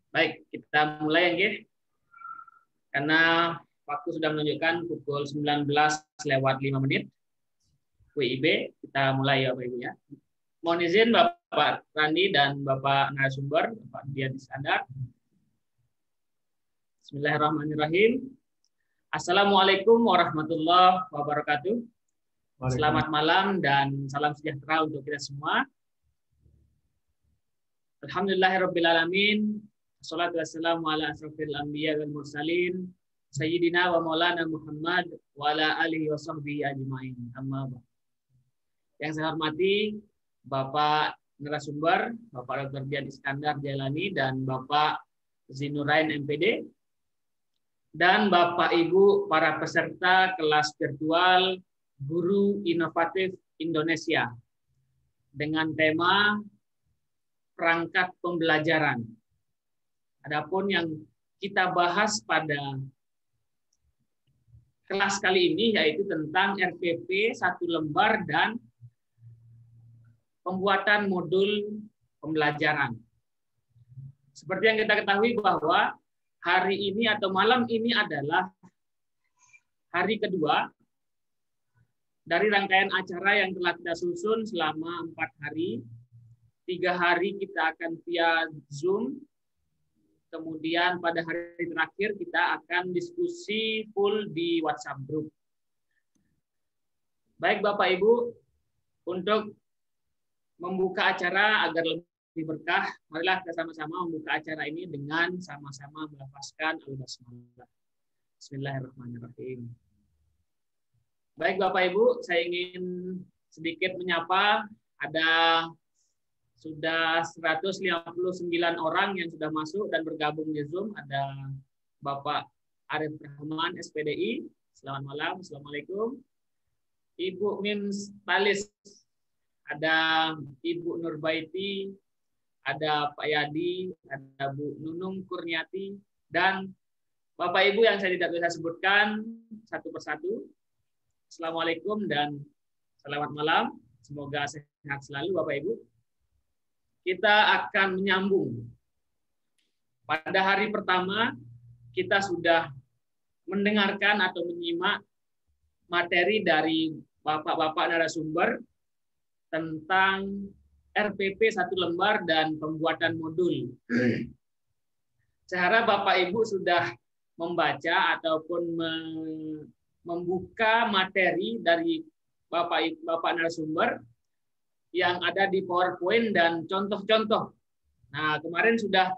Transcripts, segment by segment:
Baik, kita mulai ya, karena waktu sudah menunjukkan pukul 19:05 WIB. Kita mulai ya Bapak Ibu ya. Mohon izin Bapak Randi dan Bapak narasumber, Bapak Dian Iskandar. Bismillahirrahmanirrahim. Assalamualaikum warahmatullahi wabarakatuh. Selamat malam dan salam sejahtera untuk kita semua. Alhamdulillahirrabbilalamin. Assalatu wassalamu ala asrafil anbiya wal mursalin. Sayyidina wa maulana Muhammad wa ala alihi wa sahbihi ajma'in. Amma ba'd. Yang saya hormati Bapak narasumber, Bapak Dr. Dian Iskandar Jailani dan Bapak Zinurain MPD, dan Bapak Ibu para peserta kelas virtual Guru Inovatif Indonesia dengan tema perangkat pembelajaran. Adapun yang kita bahas pada kelas kali ini yaitu tentang RPP 1 lembar dan pembuatan modul pembelajaran. Seperti yang kita ketahui bahwa hari ini atau malam ini adalah hari kedua dari rangkaian acara yang telah kita susun selama 4 hari. 3 hari kita akan via Zoom. Kemudian pada hari terakhir kita akan diskusi full di WhatsApp group. Baik Bapak Ibu, untuk membuka acara agar lebih berkah, marilah kita sama-sama membuka acara ini dengan sama-sama melafazkan Al-Basmalah. Bismillahirrahmanirrahim. Baik Bapak Ibu, saya ingin sedikit menyapa, ada sudah 159 orang yang sudah masuk dan bergabung di Zoom. Ada Bapak Arif Rahman, SPDI. Selamat malam, Assalamualaikum. Ibu Mims Talis, ada Ibu Nurbaiti, ada Pak Yadi, ada Bu Nunung Kurniati, dan Bapak Ibu yang saya tidak bisa sebutkan satu persatu. Assalamualaikum dan selamat malam. Semoga sehat selalu Bapak Ibu. Kita akan menyambung. Pada hari pertama, kita sudah mendengarkan atau menyimak materi dari Bapak-Bapak narasumber tentang RPP 1 lembar dan pembuatan modul. Saya harap Bapak Ibu sudah membaca ataupun membuka materi dari Bapak narasumber yang ada di PowerPoint dan contoh-contoh. Nah, kemarin sudah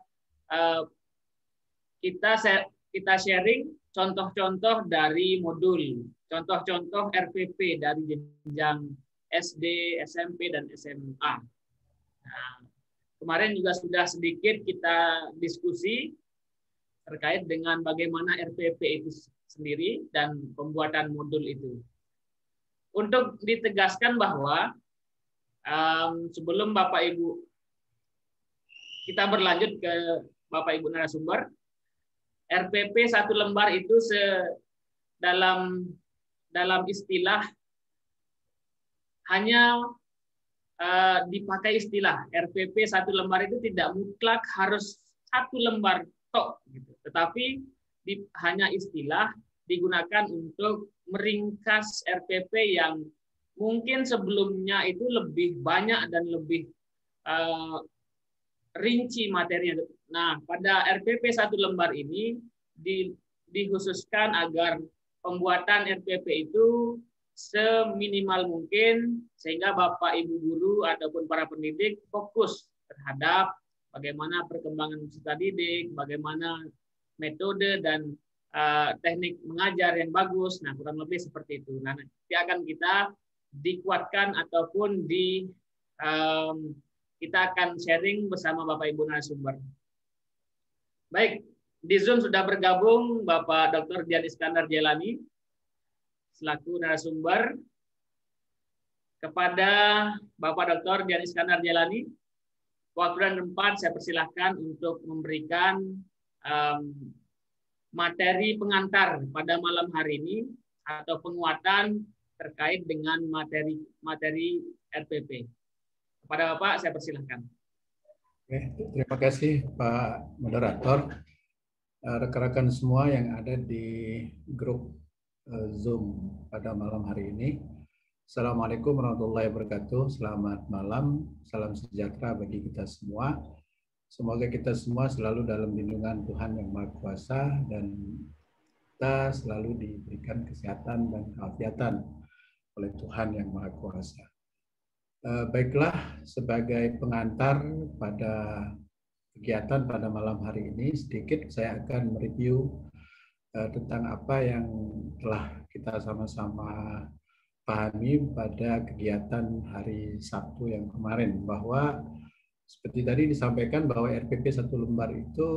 kita sharing contoh-contoh dari modul, contoh-contoh RPP dari jenjang SD, SMP, dan SMA. Nah, kemarin juga sudah sedikit kita diskusi terkait dengan bagaimana RPP itu sendiri dan pembuatan modul itu. Untuk ditegaskan bahwa sebelum Bapak Ibu kita berlanjut ke Bapak Ibu narasumber, RPP 1 lembar itu dalam istilah hanya dipakai istilah RPP 1 lembar itu tidak mutlak harus 1 lembar tok, gitu. Tetapi hanya istilah digunakan untuk meringkas RPP yang mungkin sebelumnya itu lebih banyak dan lebih rinci materinya. Nah, pada RPP 1 lembar ini dikhususkan agar pembuatan RPP itu seminimal mungkin sehingga Bapak Ibu guru ataupun para pendidik fokus terhadap bagaimana perkembangan peserta didik, bagaimana metode dan teknik mengajar yang bagus. Nah, kurang lebih seperti itu. Nah, nanti akan kita dikuatkan ataupun kita akan sharing bersama Bapak Ibu narasumber. Baik, di Zoom sudah bergabung Bapak Dr. Dian Iskandar Jailani selaku narasumber. Kepada Bapak Dr. Dian Iskandar Jailani, waktu dan tempat saya persilahkan untuk memberikan materi pengantar pada malam hari ini atau penguatan terkait dengan materi RPP. Kepada Bapak, saya persilahkan. Oke, terima kasih Pak Moderator. Rekan-rekan semua yang ada di grup Zoom pada malam hari ini. Assalamualaikum warahmatullahi wabarakatuh. Selamat malam, salam sejahtera bagi kita semua. Semoga kita semua selalu dalam lindungan Tuhan Yang Maha Kuasa dan kita selalu diberikan kesehatan dan keafiatan oleh Tuhan Yang Maha Kuasa. Baiklah, sebagai pengantar pada kegiatan pada malam hari ini, sedikit saya akan mereview tentang apa yang telah kita sama-sama pahami pada kegiatan hari Sabtu yang kemarin, bahwa seperti tadi disampaikan bahwa RPP 1 lembar itu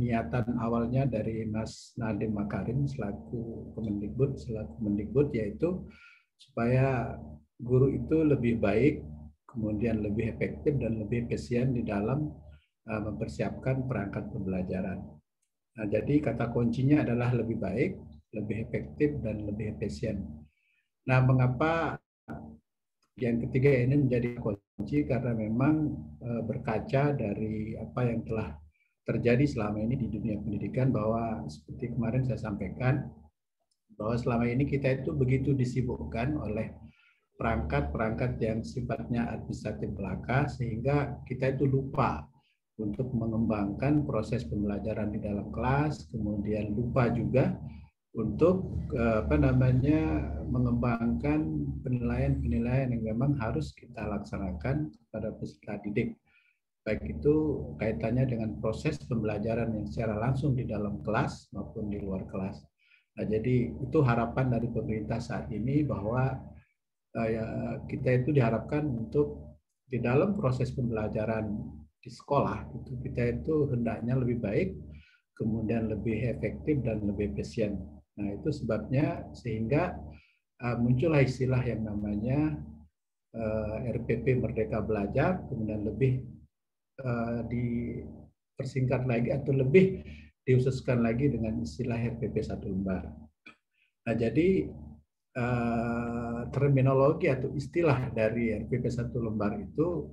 niatan awalnya dari Mas Nadiem Makarim selaku Kemendikbud, yaitu supaya guru itu lebih baik, kemudian lebih efektif dan lebih efisien di dalam mempersiapkan perangkat pembelajaran. Nah, jadi kata kuncinya adalah lebih baik, lebih efektif, dan lebih efisien. Nah, mengapa yang ketiga ini menjadi kunci? Karena memang berkaca dari apa yang telah terjadi selama ini di dunia pendidikan, bahwa seperti kemarin saya sampaikan, bahwa selama ini kita itu begitu disibukkan oleh perangkat-perangkat yang sifatnya administratif belaka, sehingga kita itu lupa untuk mengembangkan proses pembelajaran di dalam kelas, kemudian lupa juga untuk mengembangkan penilaian-penilaian yang memang harus kita laksanakan kepada peserta didik. Baik itu kaitannya dengan proses pembelajaran yang secara langsung di dalam kelas maupun di luar kelas. Nah, jadi itu harapan dari pemerintah saat ini, bahwa kita itu diharapkan untuk di dalam proses pembelajaran di sekolah itu kita itu hendaknya lebih baik, kemudian lebih efektif dan lebih efisien. Nah, itu sebabnya sehingga muncullah istilah yang namanya RPP Merdeka Belajar, kemudian lebih dipersingkat lagi atau lebih diususkan lagi dengan istilah RPP 1 lembar. Nah, jadi terminologi atau istilah dari RPP 1 lembar itu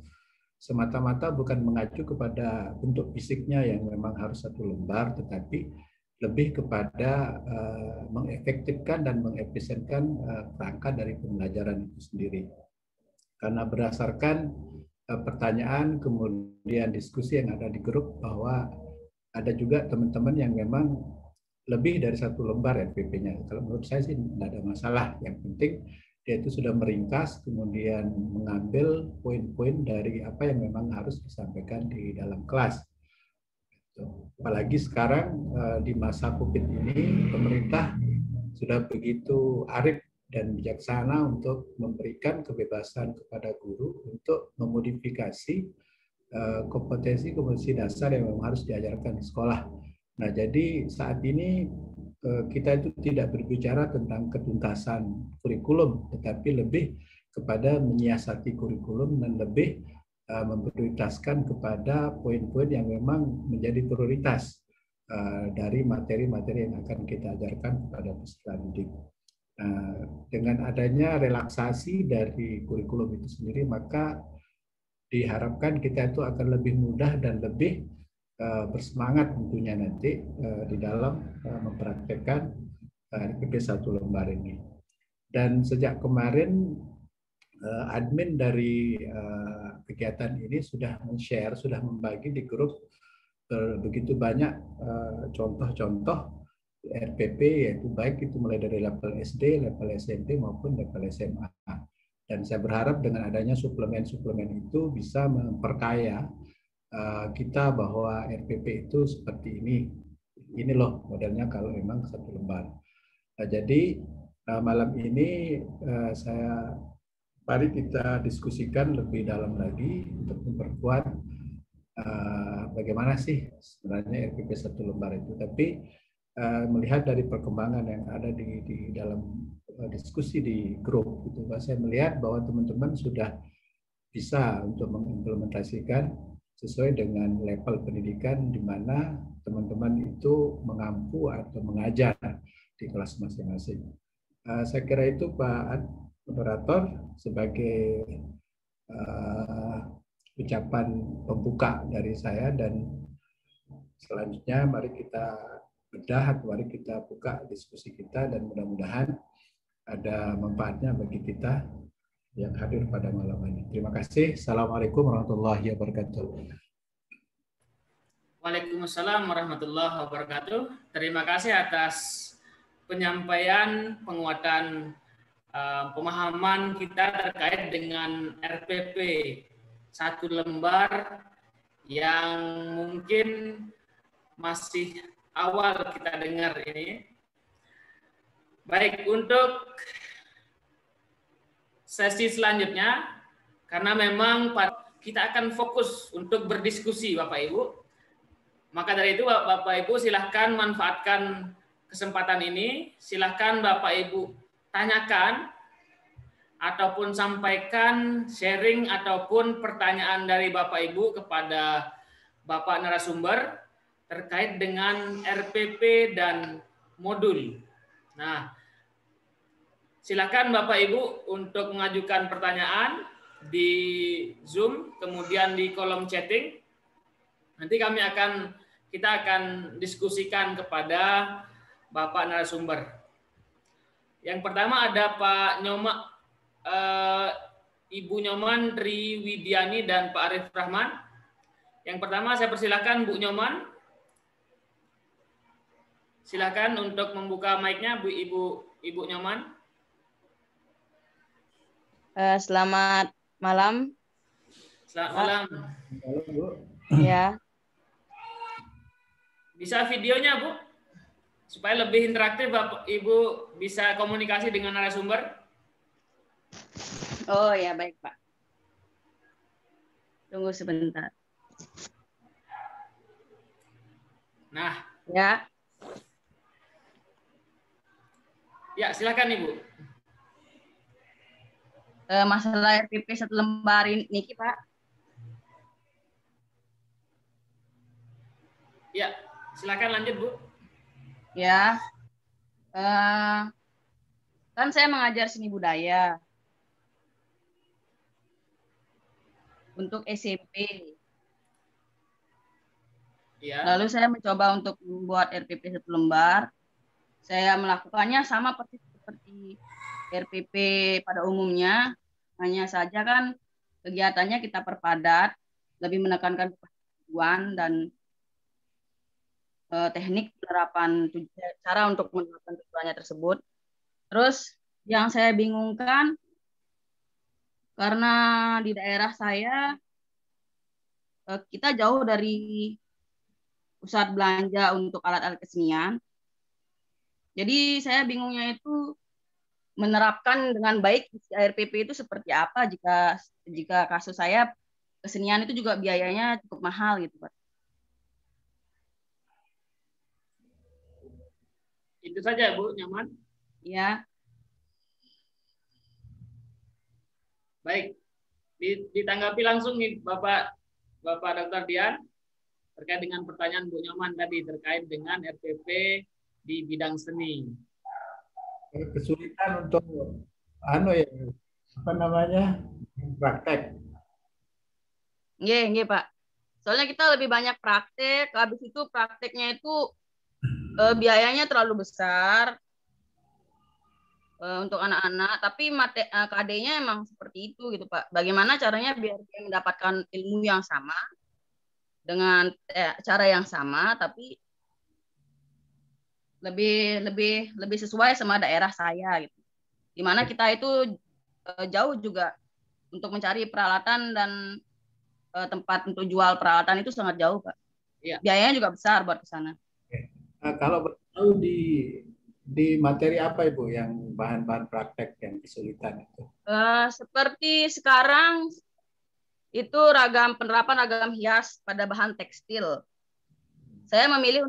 semata-mata bukan mengacu kepada bentuk fisiknya yang memang harus 1 lembar, tetapi lebih kepada mengefektifkan dan mengefisienkan perangkat dari pembelajaran itu sendiri. Karena berdasarkan pertanyaan kemudian diskusi yang ada di grup, bahwa ada juga teman-teman yang memang lebih dari 1 lembar RPP-nya. Kalau menurut saya sih tidak ada masalah. Yang penting dia itu sudah meringkas, kemudian mengambil poin-poin dari apa yang memang harus disampaikan di dalam kelas. Apalagi sekarang di masa COVID ini, pemerintah sudah begitu arif dan bijaksana untuk memberikan kebebasan kepada guru untuk memodifikasi kompetensi dasar yang memang harus diajarkan di sekolah. Nah, jadi saat ini kita itu tidak berbicara tentang ketuntasan kurikulum, tetapi lebih kepada menyiasati kurikulum dan lebih memprioritaskan kepada poin-poin yang memang menjadi prioritas dari materi-materi yang akan kita ajarkan kepada peserta didik. Dengan adanya relaksasi dari kurikulum itu sendiri, maka diharapkan kita itu akan lebih mudah dan lebih bersemangat tentunya nanti di dalam mempraktekkan RPP 1 lembar ini. Dan sejak kemarin admin dari kegiatan ini sudah men-share, sudah membagi di grup begitu banyak contoh-contoh RPP, yaitu baik itu mulai dari level SD, level SMP maupun level SMA. Dan saya berharap dengan adanya suplemen-suplemen itu bisa memperkaya kita, bahwa RPP itu seperti ini loh modelnya kalau memang 1 lembar. Jadi malam ini mari kita diskusikan lebih dalam lagi untuk memperkuat bagaimana sih sebenarnya RPP 1 lembar itu. Tapi melihat dari perkembangan yang ada di dalam diskusi di grup, itu saya melihat bahwa teman-teman sudah bisa untuk mengimplementasikan sesuai dengan level pendidikan di mana teman-teman itu mengampu atau mengajar di kelas masing-masing. Saya kira itu Pak Moderator, sebagai ucapan pembuka dari saya, dan selanjutnya mari kita bedah, mari kita buka diskusi kita, dan mudah-mudahan ada manfaatnya bagi kita yang hadir pada malam ini. Terima kasih. Assalamualaikum warahmatullahi wabarakatuh. Waalaikumsalam warahmatullahi wabarakatuh. Terima kasih atas penyampaian penguatan pemahaman kita terkait dengan RPP 1 lembar yang mungkin masih awal kita dengar ini. Baik, untuk sesi selanjutnya, karena memang kita akan fokus untuk berdiskusi Bapak Ibu, maka dari itu Bapak Ibu silahkan manfaatkan kesempatan ini, silahkan Bapak Ibu tanyakan ataupun sampaikan sharing ataupun pertanyaan dari Bapak Ibu kepada Bapak narasumber terkait dengan RPP dan modul. Nah, silakan Bapak Ibu untuk mengajukan pertanyaan di Zoom, kemudian di kolom chatting. Nanti kita akan diskusikan kepada Bapak narasumber. Yang pertama ada Pak Ibu Nyoman Tri Widiani dan Pak Arif Rahman. Yang pertama saya persilakan Bu Nyoman. Silakan untuk membuka mic-nya Ibu Nyoman. Selamat malam. Selamat malam. Halo, Bu. Ya. Bisa videonya, Bu? Supaya lebih interaktif, Bapak Ibu bisa komunikasi dengan narasumber. Oh ya, baik Pak. Tunggu sebentar. Nah. Ya. Ya, silakan Ibu. Masalah RPP 1 lembar ini, Pak. Ya, silakan lanjut, Bu. Ya. Kan saya mengajar seni budaya untuk SMP. Ya. Lalu saya mencoba untuk membuat RPP 1 lembar. Saya melakukannya sama seperti RPP pada umumnya, hanya saja kan kegiatannya kita perpadat, lebih menekankan tujuan dan teknik penerapan cara untuk menerapkan tujuannya tersebut. Terus yang saya bingungkan, karena di daerah saya kita jauh dari pusat belanja untuk alat-alat kesenian. Jadi saya bingungnya itu menerapkan dengan baik RPP itu seperti apa jika kasus saya kesenian itu juga biayanya cukup mahal gitu, Pak. Itu saja, Bu Nyoman. Ya. Baik. Ditanggapi langsung nih Bapak Dr. Dian terkait dengan pertanyaan Bu Nyoman tadi terkait dengan RPP di bidang seni. Kesulitan untuk praktek. Nggih, Pak. Soalnya kita lebih banyak praktek, habis itu prakteknya itu biayanya terlalu besar untuk anak-anak, tapi KD-nya emang seperti itu gitu, Pak. Bagaimana caranya biar dia mendapatkan ilmu yang sama dengan cara yang sama, tapi lebih sesuai sama daerah saya gitu. Dimana kita itu jauh juga untuk mencari peralatan dan tempat untuk jual peralatan itu sangat jauh, Pak. Ya. Biayanya juga besar buat ke sana. Nah, kalau tahu di materi apa Ibu yang bahan-bahan praktek yang kesulitan itu? Seperti sekarang itu penerapan ragam hias pada bahan tekstil. Saya memilih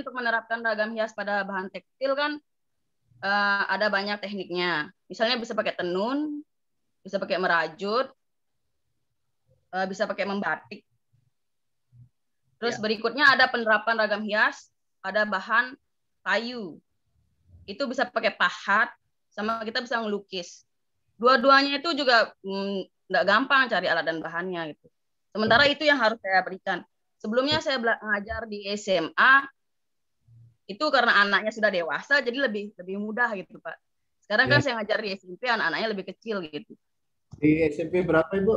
untuk menerapkan ragam hias pada bahan tekstil kan ada banyak tekniknya. Misalnya bisa pakai tenun, bisa pakai merajut, bisa pakai membatik. Terus berikutnya ada penerapan ragam hias pada bahan kayu. Itu bisa pakai pahat, sama kita bisa melukis. Dua-duanya itu juga nggak gampang cari alat dan bahannya gitu. Sementara itu yang harus saya berikan. Sebelumnya saya ngajar di SMA itu karena anaknya sudah dewasa jadi lebih mudah gitu Pak. Sekarang kan saya ngajar di SMP anak-anaknya lebih kecil gitu. Di SMP berapa Ibu?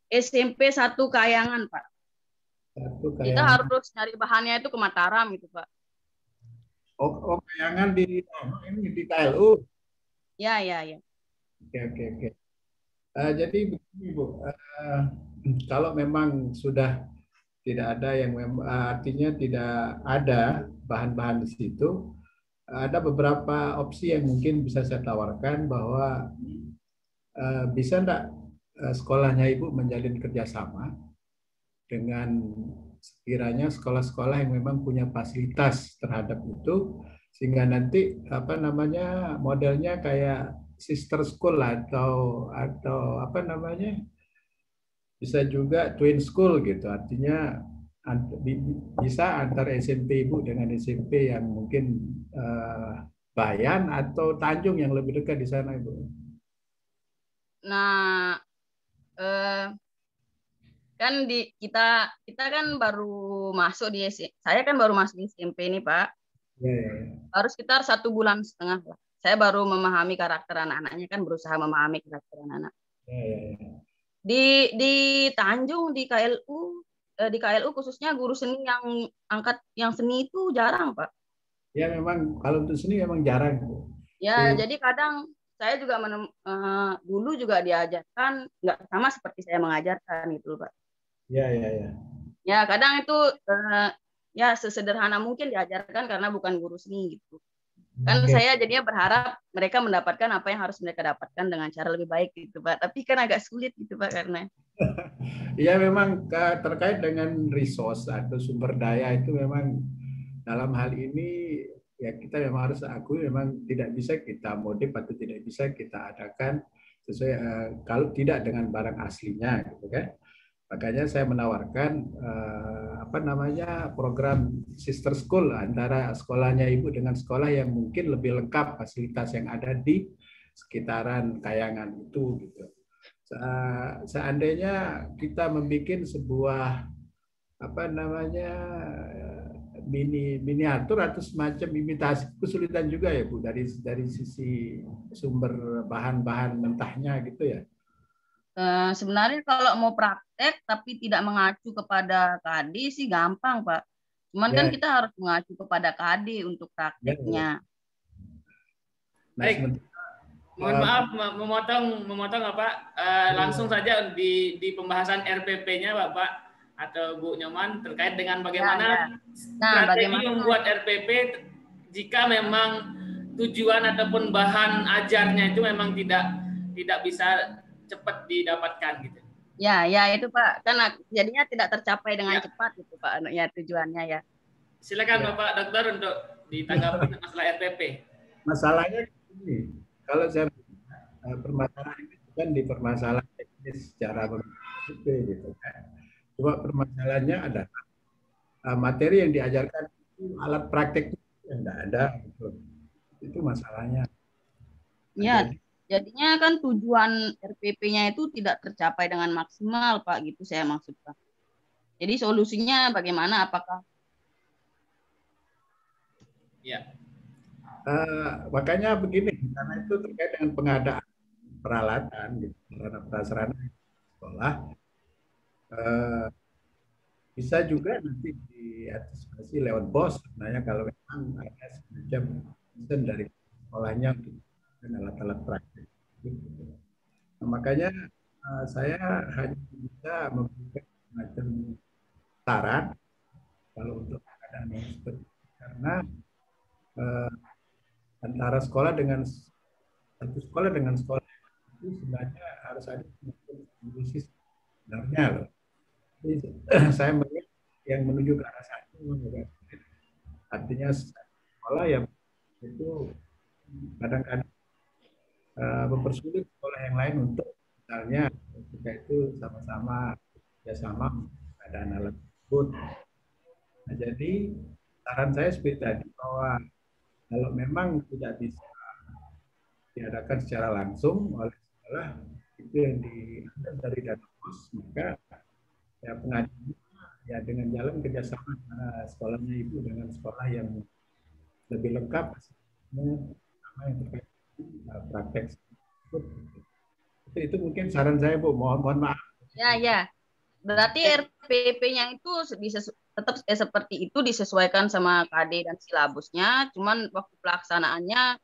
SMP 1 Kayangan Pak. 1 Kayangan. Kita harus nyari bahannya itu ke Mataram gitu Pak. Oh Kayangan ini di KLU. Ya. Oke. Jadi begini Bu, kalau memang sudah tidak ada yang artinya tidak ada bahan-bahan di situ, ada beberapa opsi yang mungkin bisa saya tawarkan bahwa bisa enggak sekolahnya Ibu menjalin kerjasama dengan sekiranya sekolah-sekolah yang memang punya fasilitas terhadap itu, sehingga nanti modelnya kayak sister school atau bisa juga twin school gitu, artinya bisa antar SMP Ibu dengan SMP yang mungkin Bayan atau Tanjung yang lebih dekat di sana Ibu. Nah, kan kita kan baru masuk saya kan baru masuk di SMP ini Pak. Baru sekitar 1,5 bulan lah. Saya baru memahami karakter anak-anaknya, kan berusaha memahami karakter anak-anak. Di Tanjung di KLU khususnya guru seni yang seni itu jarang Pak. Ya memang kalau untuk seni memang jarang. Ya jadi kadang saya juga dulu juga diajarkan nggak sama seperti saya mengajarkan gitu Pak. Ya. Ya kadang itu ya sesederhana mungkin diajarkan karena bukan guru seni gitu. Kan saya jadinya berharap mereka mendapatkan apa yang harus mereka dapatkan dengan cara lebih baik gitu Pak. Tapi kan agak sulit gitu Pak karena. Ya memang terkait dengan resource atau sumber daya itu memang dalam hal ini ya kita memang harus akui memang tidak bisa kita modif atau tidak bisa kita adakan sesuai kalau tidak dengan barang aslinya gitu kan. Makanya saya menawarkan program sister school antara sekolahnya Ibu dengan sekolah yang mungkin lebih lengkap fasilitas yang ada di sekitaran Kayangan itu gitu. Seandainya kita membuat sebuah miniatur atau semacam imitasi, kesulitan juga ya Bu dari sisi sumber bahan-bahan mentahnya gitu ya. Sebenarnya kalau mau praktek tapi tidak mengacu kepada KD sih gampang Pak. Cuman kan kita harus mengacu kepada KD untuk prakteknya. Baik. Mohon maaf memotong Bapak. Langsung saja di pembahasan RPP-nya Bapak atau Bu Nyoman terkait dengan bagaimana strategi membuat RPP jika memang tujuan ataupun bahan ajarnya itu memang tidak bisa cepat didapatkan gitu. Ya itu Pak. Karena jadinya tidak tercapai dengan cepat gitu Pak. Ya tujuannya ya. Ya. Silakan Bapak Dokter untuk ditanggapi masalah RPP. Masalahnya ini, kalau saya permasalahan ini bukan di permasalahan teknis secara RPP gitu kan. Cuma permasalahannya adalah materi yang diajarkan itu alat praktek yang tidak ada gitu. Itu masalahnya. Ya. Jadinya kan tujuan RPP-nya itu tidak tercapai dengan maksimal, Pak. Gitu saya maksudkan. Jadi solusinya bagaimana? Apakah? Ya. Makanya begini, karena itu terkait dengan pengadaan peralatan, gitu, prasarana sekolah, bisa juga nanti diantisipasi lewat BOS. Sebenarnya kalau memang ada semacam desain dari sekolahnya untuk alat-alat praktik. Nah, makanya saya hanya bisa memberikan semacam saran kalau untuk keadaan yang seperti itu, karena antara sekolah dengan sekolah itu sebenarnya harus ada kondisi sebenarnya loh. Jadi, saya melihat yang menuju ke arah satu, artinya sekolah yang itu kadang-kadang mempersulit sekolah yang lain untuk misalnya ketika itu sama-sama kerjasama keadaan alat tersebut. Nah, jadi saran saya seperti tadi bahwa kalau memang tidak bisa diadakan secara langsung oleh sekolah, itu yang dari dana bos, maka ya pengajuan ya dengan jalan kerjasama sekolahnya ibu dengan sekolah yang lebih lengkap sama yang terkait praktek. Itu mungkin saran saya Bu, mohon maaf. Ya. Berarti RPP-nya itu tetap seperti itu disesuaikan sama KD dan silabusnya, cuman waktu pelaksanaannya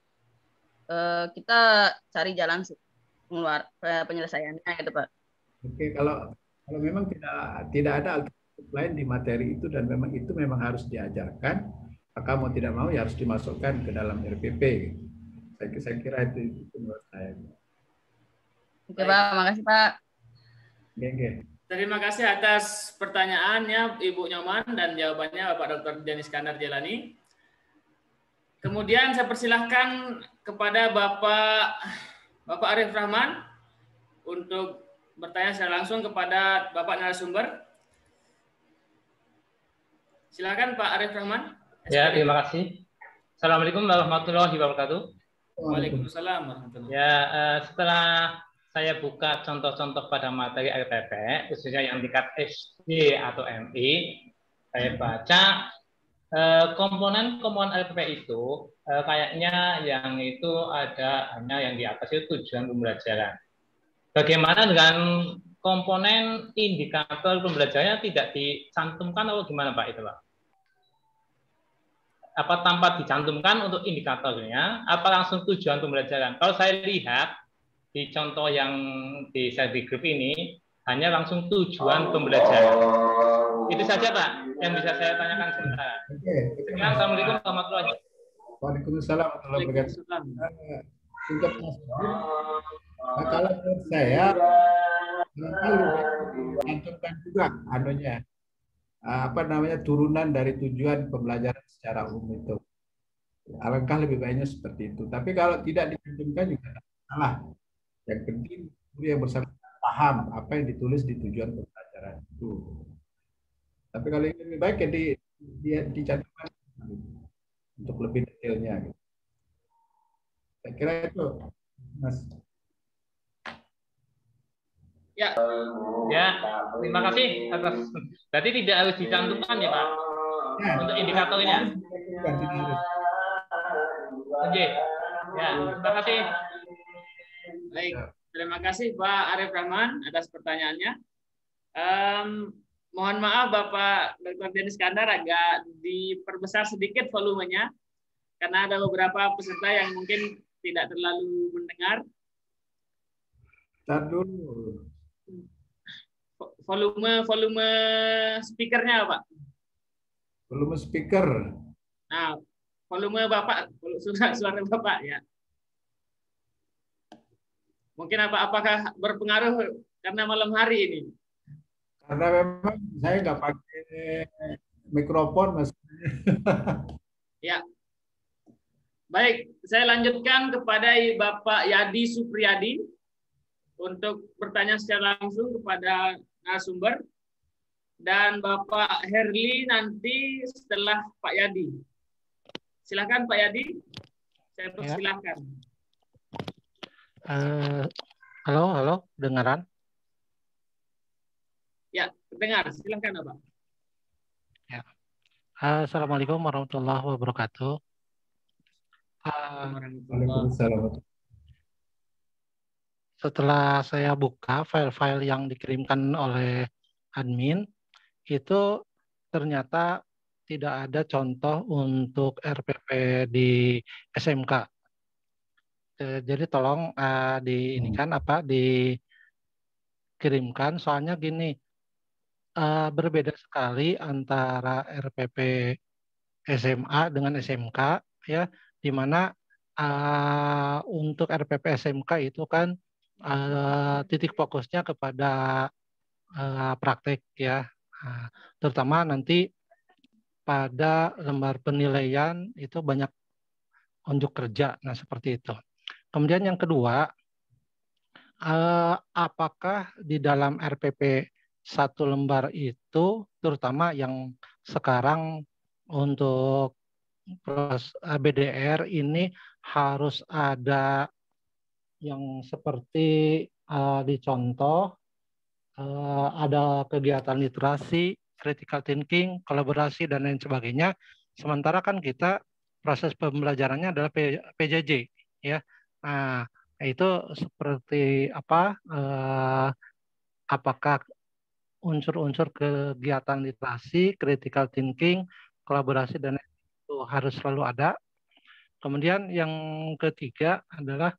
kita cari jalan keluar penyelesaiannya gitu Pak. Oke, kalau memang tidak ada alternatif lain di materi itu dan memang itu harus diajarkan, maka mau tidak mau ya harus dimasukkan ke dalam RPP. Saya kira itu menurut saya. Oke Pak, makasih Pak. Oke. Terima kasih atas pertanyaannya Ibu Nyoman dan jawabannya Bapak Dr. Dian Iskandar Jelani. Kemudian saya persilahkan kepada Bapak Arif Rahman untuk bertanya secara langsung kepada Bapak narasumber. Silakan Pak Arif Rahman. Ya, terima kasih. Assalamualaikum warahmatullahi wabarakatuh. Waalaikumsalam warahmatullahi wabarakatuh. Ya, setelah saya buka contoh-contoh pada materi RPP, khususnya yang tingkat SD atau MI, saya baca komponen-komponen RPP itu kayaknya yang itu ada hanya yang di atas itu tujuan pembelajaran. Bagaimana dengan komponen indikator pembelajarannya tidak dicantumkan atau gimana Pak itu Pak? Apa tanpa dicantumkan untuk indikatornya, apa langsung tujuan pembelajaran? Kalau saya lihat di contoh yang di study group ini, hanya langsung tujuan pembelajaran. Itu saja Pak yang bisa saya tanyakan sementara. Sekian, Assalamualaikum warahmatullahi wabarakatuh. Waalaikumsalam warahmatullahi wabarakatuh. Untuk kalau menurut saya, cantumkan juga turunan dari tujuan pembelajaran secara umum itu. Alangkah lebih baiknya seperti itu. Tapi kalau tidak dicantumkan juga tidak salah. Yang penting guru yang bersangkutan paham apa yang ditulis di tujuan pembelajaran itu. Tapi kalau ini lebih baik ya dicantumkan untuk lebih detailnya. Saya kira itu, Mas. Ya, terima kasih atas. Berarti tidak harus dicantumkan ya Pak untuk indikatornya. Oke, ya, terima kasih. Baik, terima kasih Pak Arif Rahman atas pertanyaannya. Mohon maaf Bapak Dr. Dian Iskandar agak diperbesar sedikit volumenya karena ada beberapa peserta yang mungkin tidak terlalu mendengar. Tar dulu. Volume speakernya Pak. Volume speaker. Nah, volume Bapak, suara Bapak ya. Mungkin apakah berpengaruh karena malam hari ini? Karena memang saya nggak pakai mikrofon, Mas. Ya. Baik, saya lanjutkan kepada Bapak Yadi Supriyadi untuk bertanya secara langsung kepada narasumber dan Bapak Herli nanti setelah Pak Yadi. Silakan Pak Yadi, saya persilahkan. Halo, dengaran? Ya, dengar. Silakan Bapak. Ya. Assalamualaikum warahmatullahi wabarakatuh. Waalaikumsalam. Setelah saya buka file-file yang dikirimkan oleh admin, itu ternyata tidak ada contoh untuk RPP di SMK. Jadi tolong dikirimkan. Soalnya gini, berbeda sekali antara RPP SMA dengan SMK, ya, di mana untuk RPP SMK itu kan titik fokusnya kepada praktek ya, terutama nanti pada lembar penilaian itu banyak unjuk kerja, nah seperti itu. Kemudian yang kedua, apakah di dalam RPP satu lembar itu, terutama yang sekarang untuk BDR ini harus ada yang seperti dicontoh ada kegiatan literasi, critical thinking, kolaborasi dan lain sebagainya. Sementara kan kita proses pembelajarannya adalah PJJ, ya. Nah, itu seperti apa? Apakah unsur-unsur kegiatan literasi, critical thinking, kolaborasi dan lain itu harus selalu ada. Kemudian yang ketiga adalah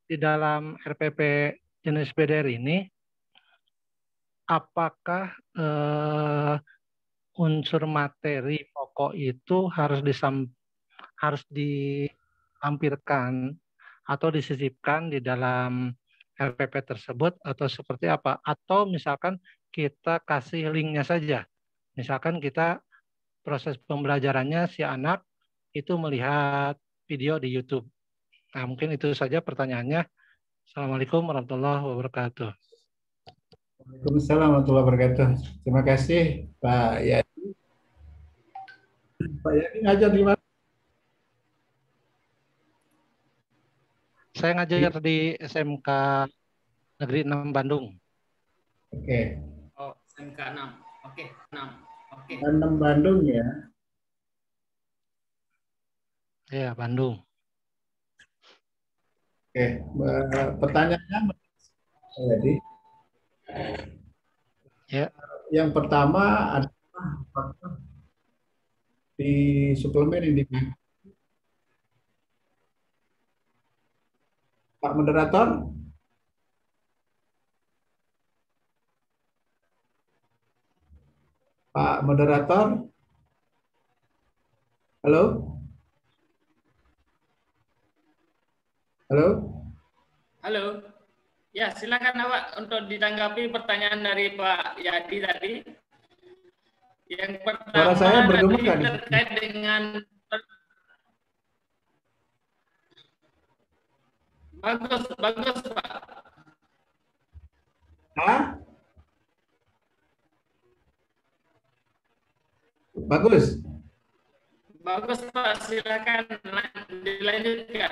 di dalam RPP jenis BDR ini, apakah unsur materi pokok itu harus ditampilkan atau disisipkan di dalam RPP tersebut atau seperti apa? Atau misalkan kita kasih linknya saja. Misalkan kita proses pembelajarannya si anak itu melihat video di YouTube. Nah, mungkin itu saja pertanyaannya. Assalamualaikum warahmatullahi wabarakatuh. Waalaikumsalam warahmatullahi wabarakatuh. Terima kasih Pak Yadi. Pak Yadi ngajar di mana? Saya ngajar di SMK Negeri 6 Bandung. Oke. Oh, SMK 6. Oke, 6. Oke. 6 Bandung ya. Ya, Bandung. Oke, pertanyaannya jadi ya. Yang pertama adalah di suplemen yang dipakai. Pak Moderator? Pak Moderator? Halo? Halo? Halo. Ya, silakan Pak untuk ditanggapi pertanyaan dari Pak Yadi tadi. Yang pertama Suara saya bergema kan? terkait dengan bagus Pak. Hah? Bagus. Bagus Pak, silakan dilanjutkan.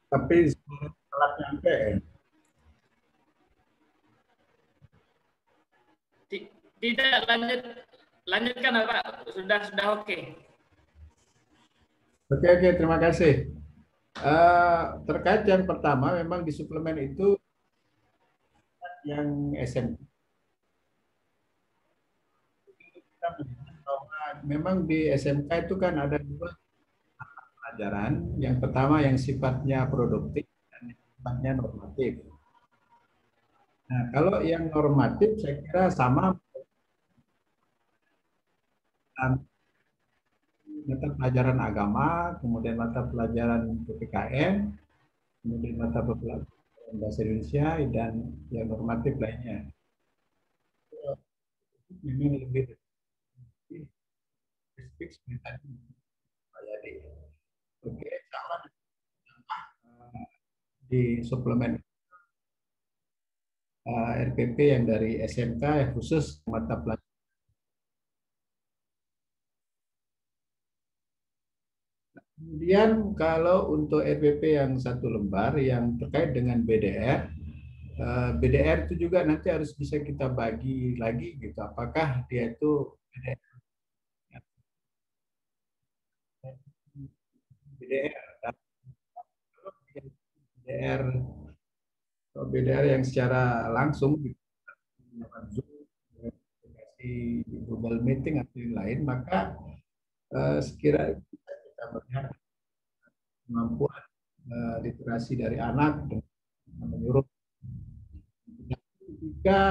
Tapi telat nyampe. Tidak, lanjutkan Pak. Sudah oke. Oke, terima kasih. Terkait yang pertama, memang di suplemen itu yang SMP. Memang di SMK itu kan ada dua pelajaran. Yang pertama yang sifatnya produktif dan yang sifatnya normatif. Nah, kalau yang normatif saya kira sama mata pelajaran agama, kemudian mata pelajaran PPKN, kemudian mata pelajaran bahasa Indonesia, dan yang normatif lainnya. Memang lebih spesifik seperti tadi Pak Yadi. Oke, sama di suplemen RPP yang dari SMK yang khusus mata pelajaran. Kemudian kalau untuk RPP yang satu lembar yang terkait dengan BDR, BDR itu juga nanti harus bisa kita bagi lagi gitu. Apakah dia itu BDR yang secara langsung aplikasi Google Meeting atau yang lain, maka sekiranya kita melihat kemampuan literasi dari anak dan menyuruh jika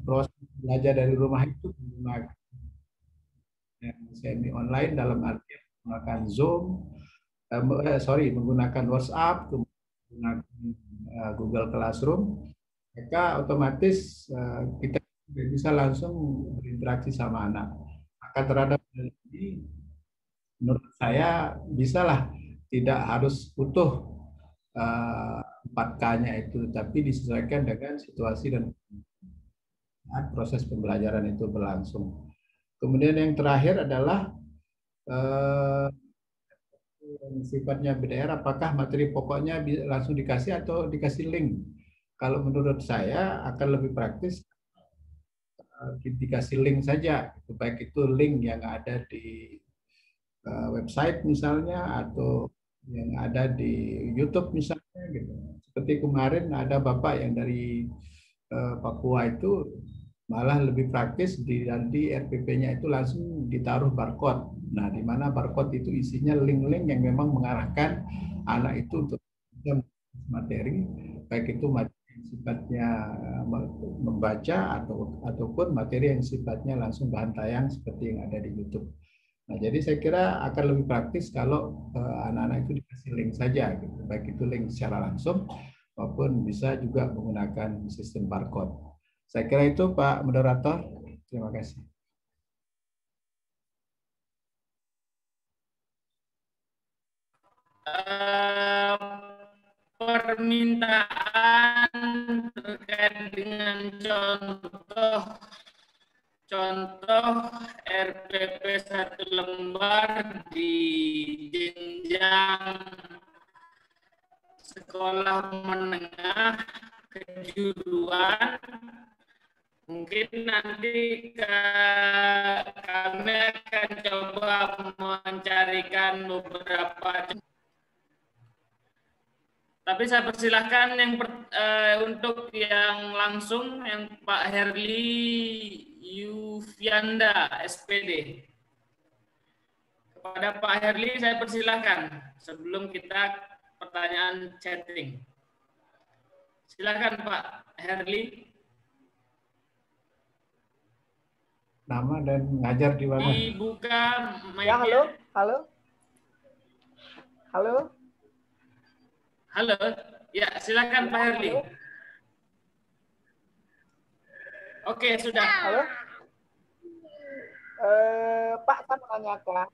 proses belajar dari rumah itu menggunakan yang semi online dalam arti menggunakan Zoom, menggunakan WhatsApp, menggunakan Google Classroom, maka otomatis kita bisa langsung berinteraksi sama anak. Maka terhadap ini, menurut saya bisalah tidak harus utuh 4K-nya itu, tapi disesuaikan dengan situasi dan proses pembelajaran itu berlangsung. Kemudian yang terakhir adalah yang sifatnya BDR, apakah materi pokoknya langsung dikasih atau dikasih link? Kalau menurut saya akan lebih praktis dikasih link saja, baik itu link yang ada di website misalnya atau yang ada di YouTube misalnya gitu. Seperti kemarin ada Bapak yang dari Papua itu malah lebih praktis di RPP-nya itu langsung ditaruh barcode. Nah, di mana barcode itu isinya link-link yang memang mengarahkan anak itu untuk materi, baik itu materi yang sifatnya membaca ataupun materi yang sifatnya langsung bahan tayang seperti yang ada di YouTube. Nah, jadi saya kira akan lebih praktis kalau anak-anak itu dikasih link saja, gitu. Baik itu link secara langsung maupun bisa juga menggunakan sistem barcode. Saya kira itu Pak Moderator. Terima kasih. Permintaan terkait dengan contoh RPP 1 lembar di jenjang sekolah menengah kejuruan. Mungkin nanti kami akan coba mencarikan beberapa. Tapi saya persilahkan yang untuk yang langsung yang Pak Herli Yufianda SPD. Kepada Pak Herli saya persilahkan sebelum kita pertanyaan chatting. Silakan Pak Herli. Nama dan ngajar di mana? Dibuka mic-nya. Ya, halo, halo. Halo. Halo, ya silakan Pak Herli. Oke, sudah. Halo. Pak, saya menanyakan,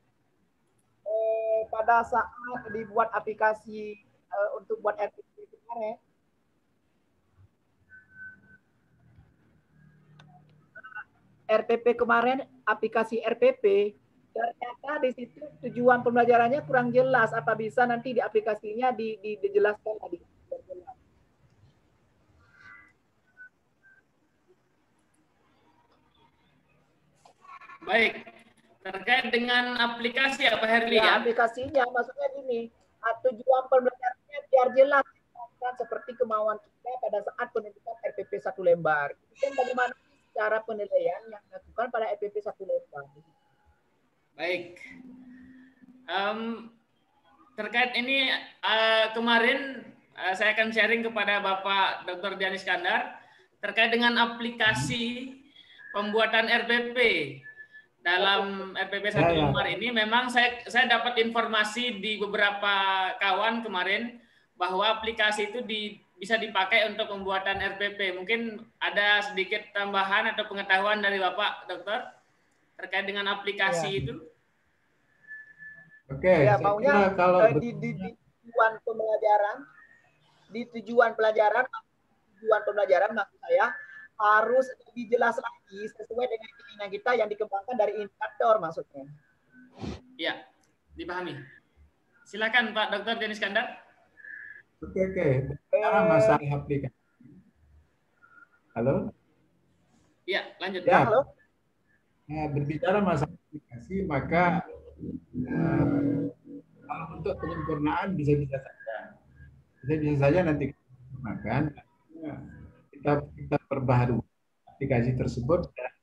pada saat dibuat aplikasi untuk buat RPP kemarin, aplikasi RPP, ternyata di situ tujuan pembelajarannya kurang jelas. Apa bisa nanti di aplikasinya dijelaskan tadi? Baik, terkait dengan aplikasi apa Herli Ya, ya? aplikasinya maksudnya gini, tujuan pembelajarannya biar jelas seperti kemauan kita pada saat penentukan RPP 1 lembar. Itu bagaimana cara penilaian yang dilakukan pada RPP 1 lembar? Baik. Terkait ini kemarin saya akan sharing kepada Bapak Dr. Dian Iskandar terkait dengan aplikasi pembuatan RPP. Dalam RPP 1 lembar ini memang saya dapat informasi di beberapa kawan kemarin bahwa aplikasi itu bisa dipakai untuk pembuatan RPP. Mungkin ada sedikit tambahan atau pengetahuan dari Bapak Dokter terkait dengan aplikasi itu. Oke, ya, maunya kalau di tujuan pembelajaran maksud saya harus lebih jelas lagi sesuai dengan keinginan kita yang dikembangkan dari indikator maksudnya. Ya, dipahami. Silakan Pak Dr. Dian Iskandar. Oke. Bicara masalah aplikasi. Halo? Ya, lanjut. Ya, halo. Nah, berbicara masalah aplikasi, maka kalau untuk penyempurnaan bisa-bisa saja. Bisa-bisa saja nanti kita perbaharui aplikasi tersebut dan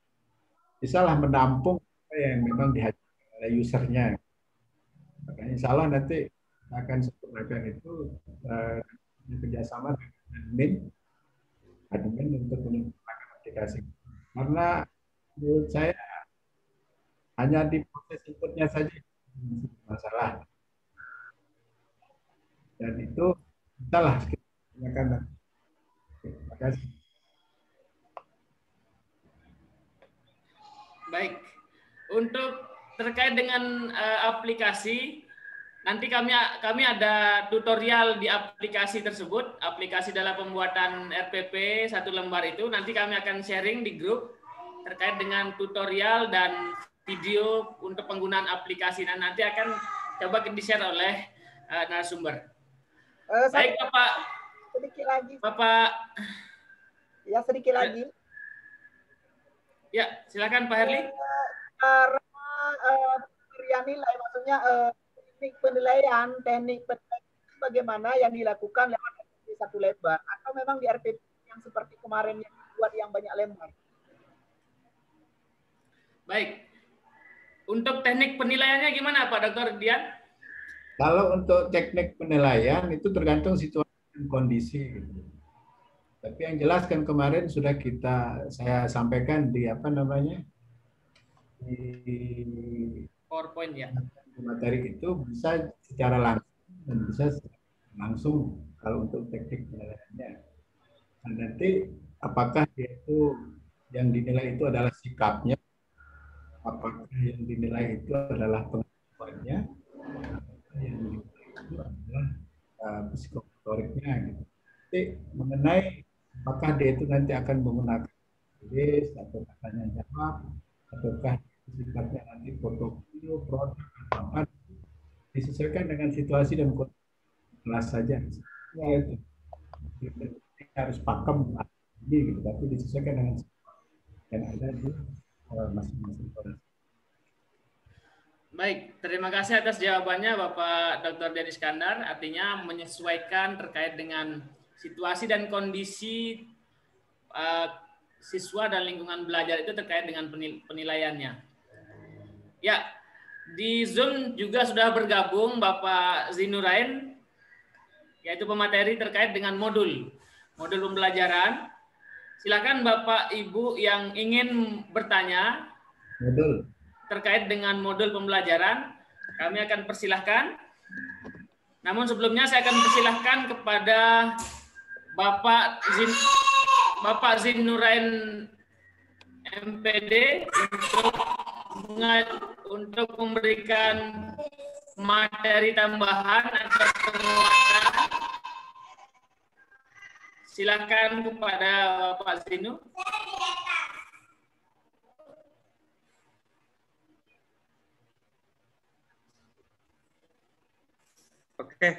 bisalah menampung apa yang memang dihasilkan oleh usernya. Makanya insya Allah nanti akan sempurnakan itu kerjasama dengan admin untuk menyempurnakan aplikasi. Karena menurut saya hanya di proses inputnya saja masalah. Dan itu salah kita tanyakan. Terima kasih. Baik, untuk terkait dengan aplikasi, nanti kami ada tutorial di aplikasi tersebut, aplikasi dalam pembuatan RPP 1 lembar itu, nanti kami akan sharing di grup terkait dengan tutorial dan video untuk penggunaan aplikasi. Dan nanti akan coba di-share oleh narasumber. Baik, Bapak. Sedikit lagi. Bapak. Ya, sedikit lagi. Ya, silakan Pak Herli. Cara pemberian nilai, maksudnya teknik penilaian bagaimana yang dilakukan lewat RPP 1 lembar atau memang di RPP yang seperti kemarin yang dibuat yang banyak lembar? Baik. Untuk teknik penilaiannya gimana Pak Dr. Dian? Kalau untuk teknik penilaian itu tergantung situasi dan kondisi. Tapi yang jelas kan kemarin sudah saya sampaikan di di PowerPoint ya. Materi itu bisa secara langsung dan bisa langsung kalau untuk teknik penilaiannya. Nah, nanti apakah dia itu yang dinilai itu adalah sikapnya, apakah yang dinilai itu adalah pengetahuannya, yang dinilai itu adalah psikomotoriknya gitu. Jadi mengenai apakah dia itu nanti akan menggunakan tulis atau tanya jawab ataukah sifatnya nanti foto video produk atau apa, disesuaikan dengan situasi dan kelas saja. Ya, itu harus pakem gitu, tapi disesuaikan dengan yang ada di masing-masing kelas. Baik, terima kasih atas jawabannya Bapak Dr. Dian Iskandar. Artinya menyesuaikan terkait dengan situasi dan kondisi siswa dan lingkungan belajar itu terkait dengan penilaiannya. Ya, di Zoom juga sudah bergabung Bapak Zinurain, yaitu pemateri terkait dengan modul pembelajaran. Silakan Bapak Ibu yang ingin bertanya terkait dengan modul pembelajaran, kami akan persilahkan. Namun sebelumnya saya akan persilahkan kepada Bapak Zinurain MPD untuk memberikan materi tambahan atau penguatan. Silakan kepada Bapak Zinu. Oke,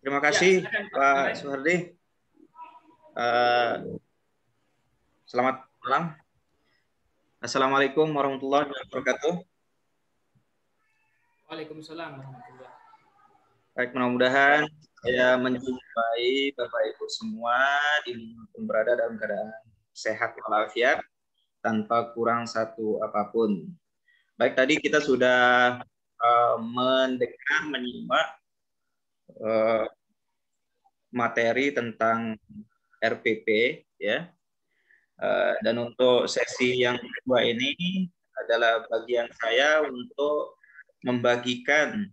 terima kasih ya, Pak Suhardi. Selamat malam. Assalamualaikum warahmatullahi wabarakatuh. Waalaikumsalam warahmatullahi. Baik, mudah-mudahan saya menjumpai Bapak Ibu semua dimanapun berada dalam keadaan sehat walafiat tanpa kurang satu apapun. Baik, tadi kita sudah menyimak materi tentang RPP ya. Dan untuk sesi yang kedua ini adalah bagian saya untuk membagikan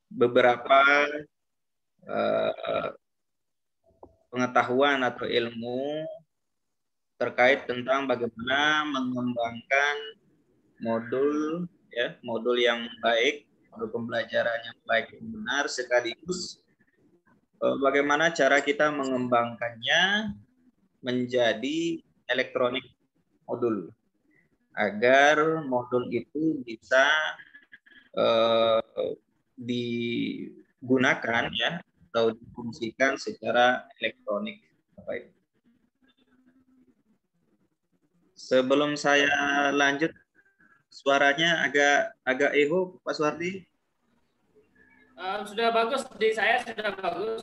beberapa pengetahuan atau ilmu terkait tentang bagaimana mengembangkan modul yang baik, modul pembelajaran yang baik dan benar, sekaligus bagaimana cara kita mengembangkannya menjadi elektronik modul agar modul itu bisa digunakan ya atau difungsikan secara elektronik. Sebelum saya lanjut, suaranya agak echo, Pak Suhardi. Sudah bagus, di saya sudah bagus.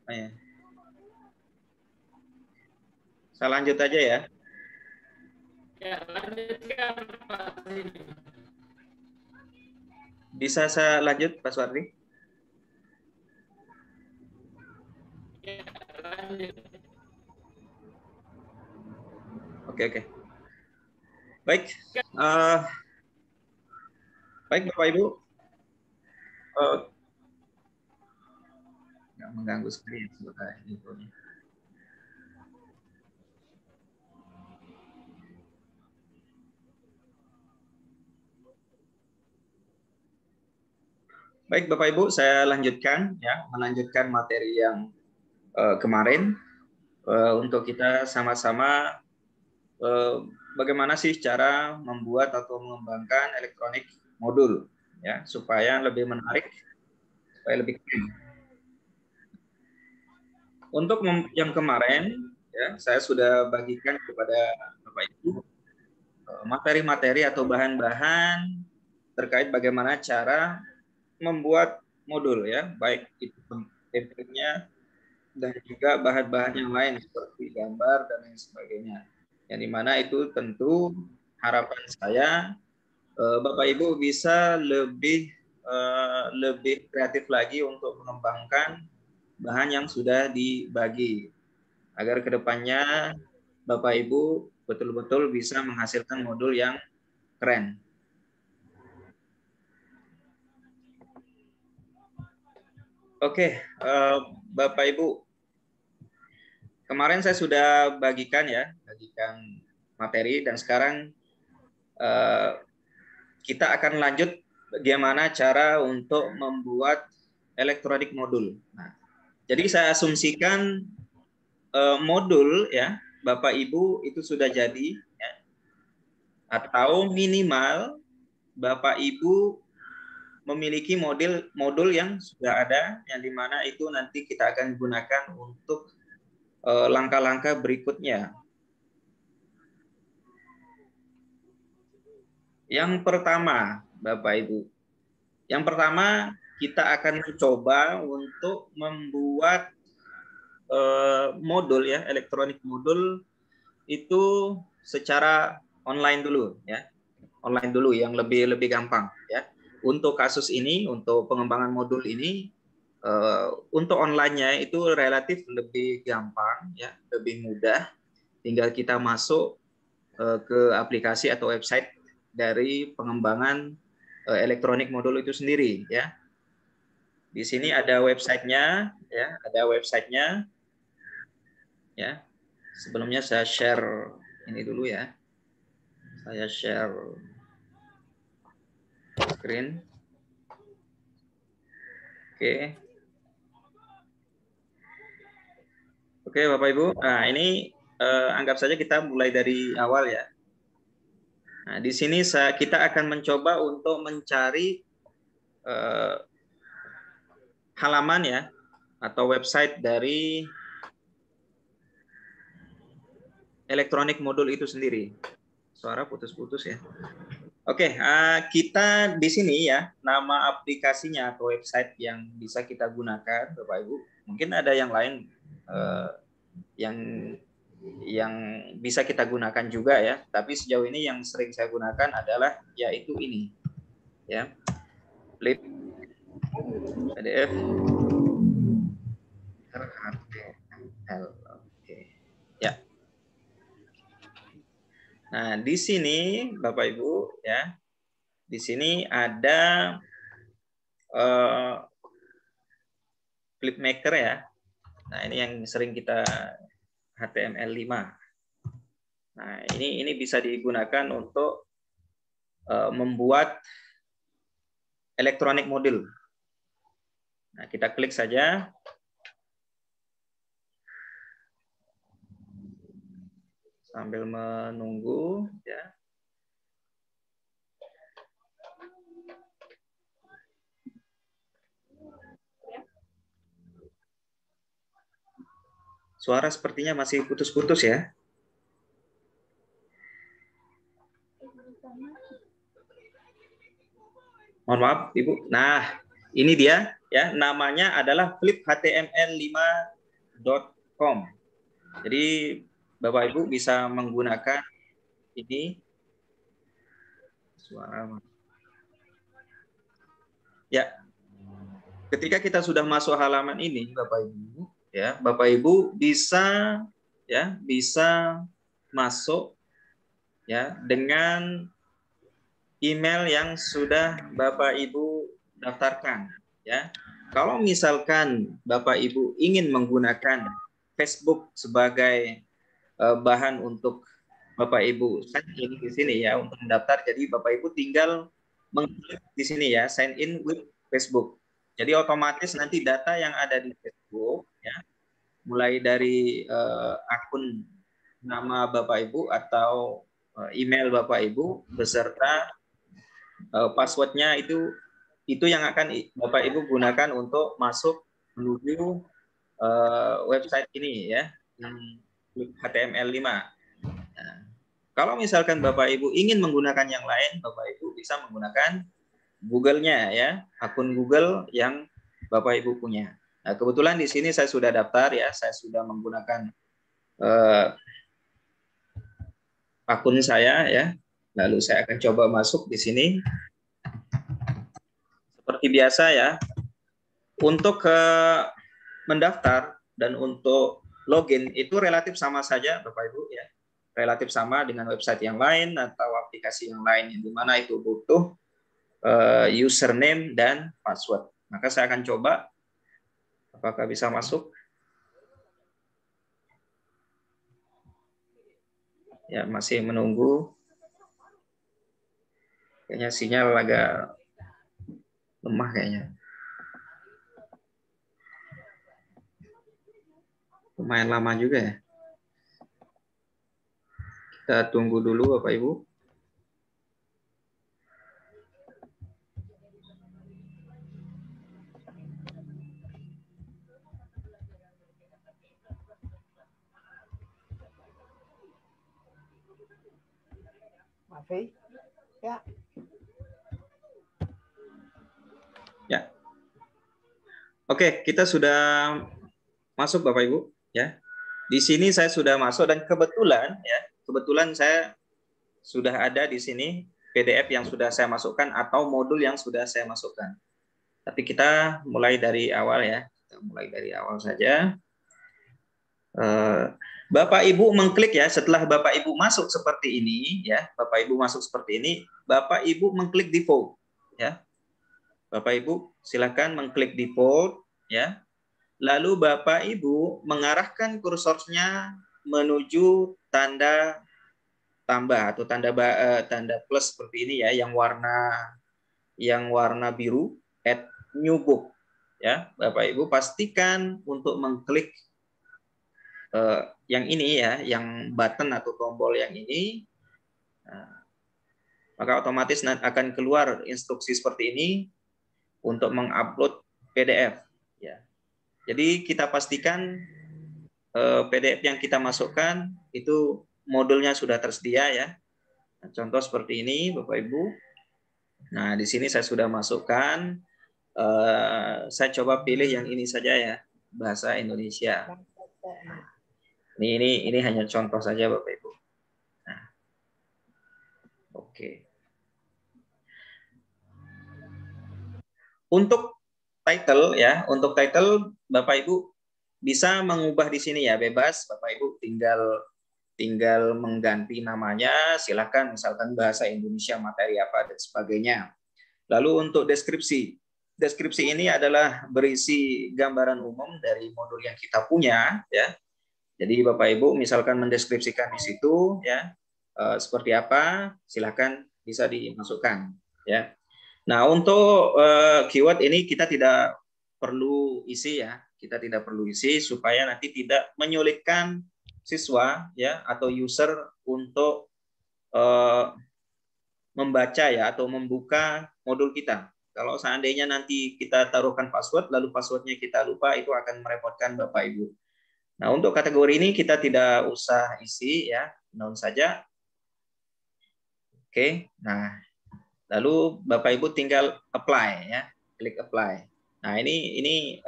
Oh, ya. Saya lanjut aja ya. Ya, lanjutkan Pak. Bisa saya lanjut, Pak Suhardi? Ya, lanjut. Oke. Baik. Baik, Bapak Ibu. Nggak mengganggu sekali sebenarnya infonya. Baik, Bapak Ibu, saya lanjutkan ya, melanjutkan materi yang kemarin untuk kita sama-sama bagaimana sih cara membuat atau mengembangkan elektronik modul ya supaya lebih menarik, supaya lebih keren. Untuk yang kemarin ya saya sudah bagikan kepada Bapak Ibu materi-materi atau bahan-bahan terkait bagaimana cara membuat modul ya, baik itu template-nya dan juga bahan-bahan yang lain seperti gambar dan lain sebagainya. Yang dimana itu tentu harapan saya Bapak Ibu bisa lebih kreatif lagi untuk mengembangkan bahan yang sudah dibagi agar kedepannya Bapak Ibu betul-betul bisa menghasilkan modul yang keren. Oke, Bapak Ibu, kemarin saya sudah bagikan materi dan sekarang kita akan lanjut bagaimana cara untuk membuat elektronik modul. Nah, jadi saya asumsikan modul ya Bapak Ibu itu sudah jadi ya, atau minimal Bapak Ibu memiliki modul yang sudah ada yang dimana itu nanti kita akan gunakan untuk langkah-langkah berikutnya. Yang pertama, Bapak Ibu, yang pertama kita akan mencoba untuk membuat modul ya, elektronik modul itu secara online dulu ya, online dulu yang lebih gampang ya. Untuk kasus ini, untuk pengembangan modul ini, untuk online-nya itu relatif lebih gampang ya, lebih mudah. Tinggal kita masuk ke aplikasi atau website dari pengembangan elektronik modul itu sendiri ya. Di sini ada websitenya ya, ada websitenya ya. Sebelumnya saya share ini dulu ya. Saya share screen. Oke, Bapak Ibu. Nah, ini anggap saja kita mulai dari awal ya. Nah, di sini kita akan mencoba untuk mencari halaman ya atau website dari elektronik modul itu sendiri. Suara putus-putus ya. Oke, kita di sini ya, nama aplikasinya atau website yang bisa kita gunakan, Bapak Ibu. Mungkin ada yang lain yang bisa kita gunakan juga ya. Tapi sejauh ini yang sering saya gunakan adalah yaitu ini, ya, Flip PDF HTML. Oke, ya. Nah, di sini Bapak Ibu ya, di sini ada Flipmaker ya. Nah, ini yang sering kita HTML5. Nah, ini bisa digunakan untuk membuat elektronik modul. Nah, kita klik saja. Sambil menunggu ya. Suara sepertinya masih putus-putus ya. Mohon maaf, Ibu. Nah, ini dia ya, namanya adalah fliphtml5.com. Jadi Bapak Ibu bisa menggunakan ini. Suara. Ya. Ketika kita sudah masuk halaman ini, Bapak Ibu, ya, Bapak Ibu bisa masuk ya dengan email yang sudah Bapak Ibu daftarkan ya. Kalau misalkan Bapak Ibu ingin menggunakan Facebook sebagai bahan untuk Bapak Ibu sign in di sini ya untuk mendaftar, jadi Bapak Ibu tinggal mengklik di sini ya, sign in with Facebook. Jadi otomatis nanti data yang ada di Facebook ya, mulai dari akun nama Bapak Ibu atau email Bapak Ibu beserta passwordnya itu yang akan Bapak Ibu gunakan untuk masuk menuju website ini ya, HTML5. Nah, kalau misalkan Bapak Ibu ingin menggunakan yang lain, Bapak Ibu bisa menggunakan Google-nya ya, akun Google yang Bapak Ibu punya. Nah, kebetulan di sini saya sudah daftar ya, saya sudah menggunakan akun saya ya. Lalu saya akan coba masuk di sini. Seperti biasa ya, untuk mendaftar dan untuk login itu relatif sama saja Bapak Ibu ya. Relatif sama dengan website yang lain atau aplikasi yang lain, di mana itu butuh username dan password. Maka saya akan coba apakah bisa masuk. Ya, masih menunggu. Kayaknya sinyal agak lemah kayaknya. Lumayan lama juga ya. Kita tunggu dulu Bapak Ibu. Maaf ya. Ya. Oke, kita sudah masuk Bapak Ibu ya. Di sini saya sudah masuk dan kebetulan saya sudah ada di sini PDF yang sudah saya masukkan atau modul yang sudah saya masukkan. Tapi kita mulai dari awal ya. Kita mulai dari awal saja. Bapak Ibu mengklik ya, setelah Bapak Ibu masuk seperti ini ya, Bapak Ibu masuk seperti ini, Bapak Ibu mengklik default ya. Bapak Ibu silakan mengklik default ya. Lalu Bapak Ibu mengarahkan kursornya menuju tanda tambah atau tanda plus seperti ini ya, yang warna biru, add new book ya. Bapak Ibu pastikan untuk mengklik yang ini ya, yang button atau tombol yang ini. Nah, maka otomatis akan keluar instruksi seperti ini untuk mengupload PDF ya. Jadi kita pastikan PDF yang kita masukkan itu modulnya sudah tersedia ya. Nah, contoh seperti ini Bapak Ibu. Nah, di sini saya sudah masukkan. Saya coba pilih yang ini saja ya, bahasa Indonesia. Ini hanya contoh saja Bapak Ibu. Nah, oke. Untuk title ya, untuk title Bapak Ibu bisa mengubah di sini ya, bebas. Bapak Ibu tinggal mengganti namanya, silakan misalkan bahasa Indonesia, materi apa dan sebagainya. Lalu untuk deskripsi ini adalah berisi gambaran umum dari modul yang kita punya ya. Jadi Bapak Ibu misalkan mendeskripsikan di situ ya, seperti apa, silakan bisa dimasukkan ya. Nah, untuk keyword ini kita tidak perlu isi ya, kita tidak perlu isi supaya nanti tidak menyulitkan siswa ya atau user untuk membaca ya atau membuka modul kita. Kalau seandainya nanti kita taruhkan password lalu passwordnya kita lupa, itu akan merepotkan Bapak Ibu. Nah, untuk kategori ini kita tidak usah isi ya, known saja. Oke, nah lalu Bapak Ibu tinggal apply ya, klik apply. Nah, ini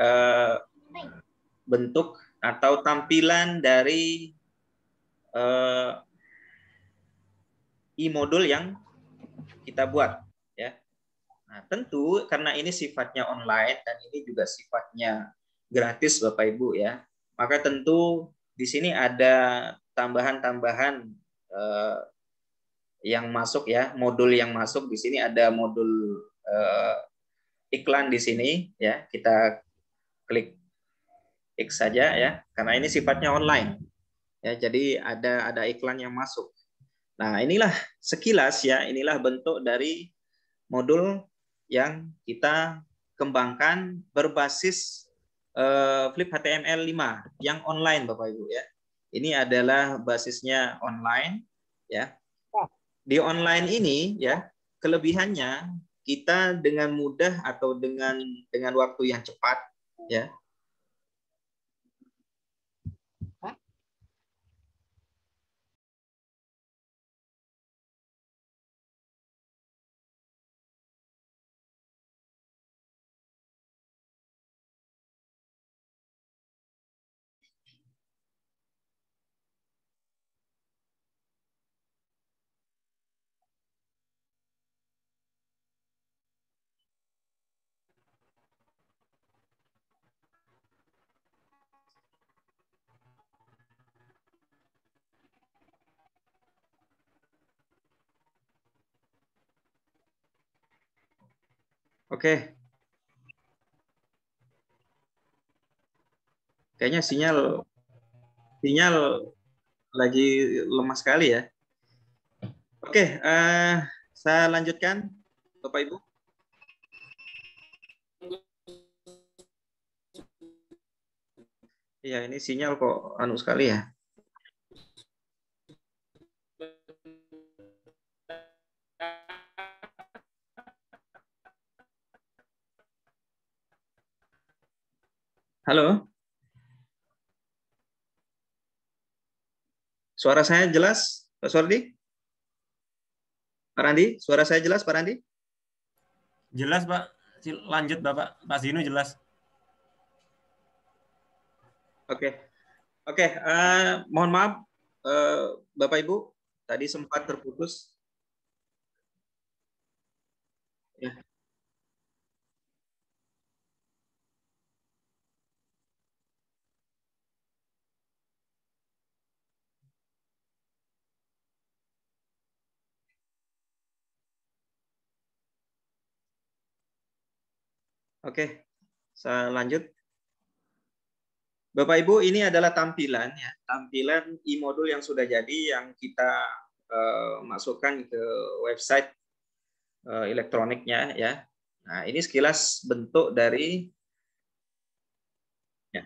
bentuk atau tampilan dari e-modul yang kita buat ya. Nah, tentu karena ini sifatnya online dan ini juga sifatnya gratis Bapak Ibu ya. Maka tentu di sini ada tambahan-tambahan yang masuk ya, modul yang masuk di sini ada modul iklan di sini ya. Kita klik X saja ya, karena ini sifatnya online ya. Jadi ada iklan yang masuk. Nah, inilah sekilas ya, inilah bentuk dari modul yang kita kembangkan berbasis Flip HTML5 yang online Bapak Ibu ya. Ini adalah basisnya online ya. di online ini ya, kelebihannya kita dengan mudah atau dengan waktu yang cepat ya. Oke. Kayaknya sinyal lagi lemah sekali ya. Oke, saya lanjutkan, Bapak Ibu. Iya, ini sinyal kok anu sekali ya. Halo? Suara saya jelas, Pak Suardi? Pak Randi, suara saya jelas, Pak Randi? Jelas, Pak. Lanjut, Bapak. Pak Zinu jelas. Oke. Mohon maaf, Bapak Ibu, tadi sempat terputus. Ya. Oke, saya lanjut. Bapak Ibu, ini adalah tampilan ya, tampilan e-modul yang sudah jadi yang kita masukkan ke website elektroniknya ya. Nah, ini sekilas bentuk dari ya.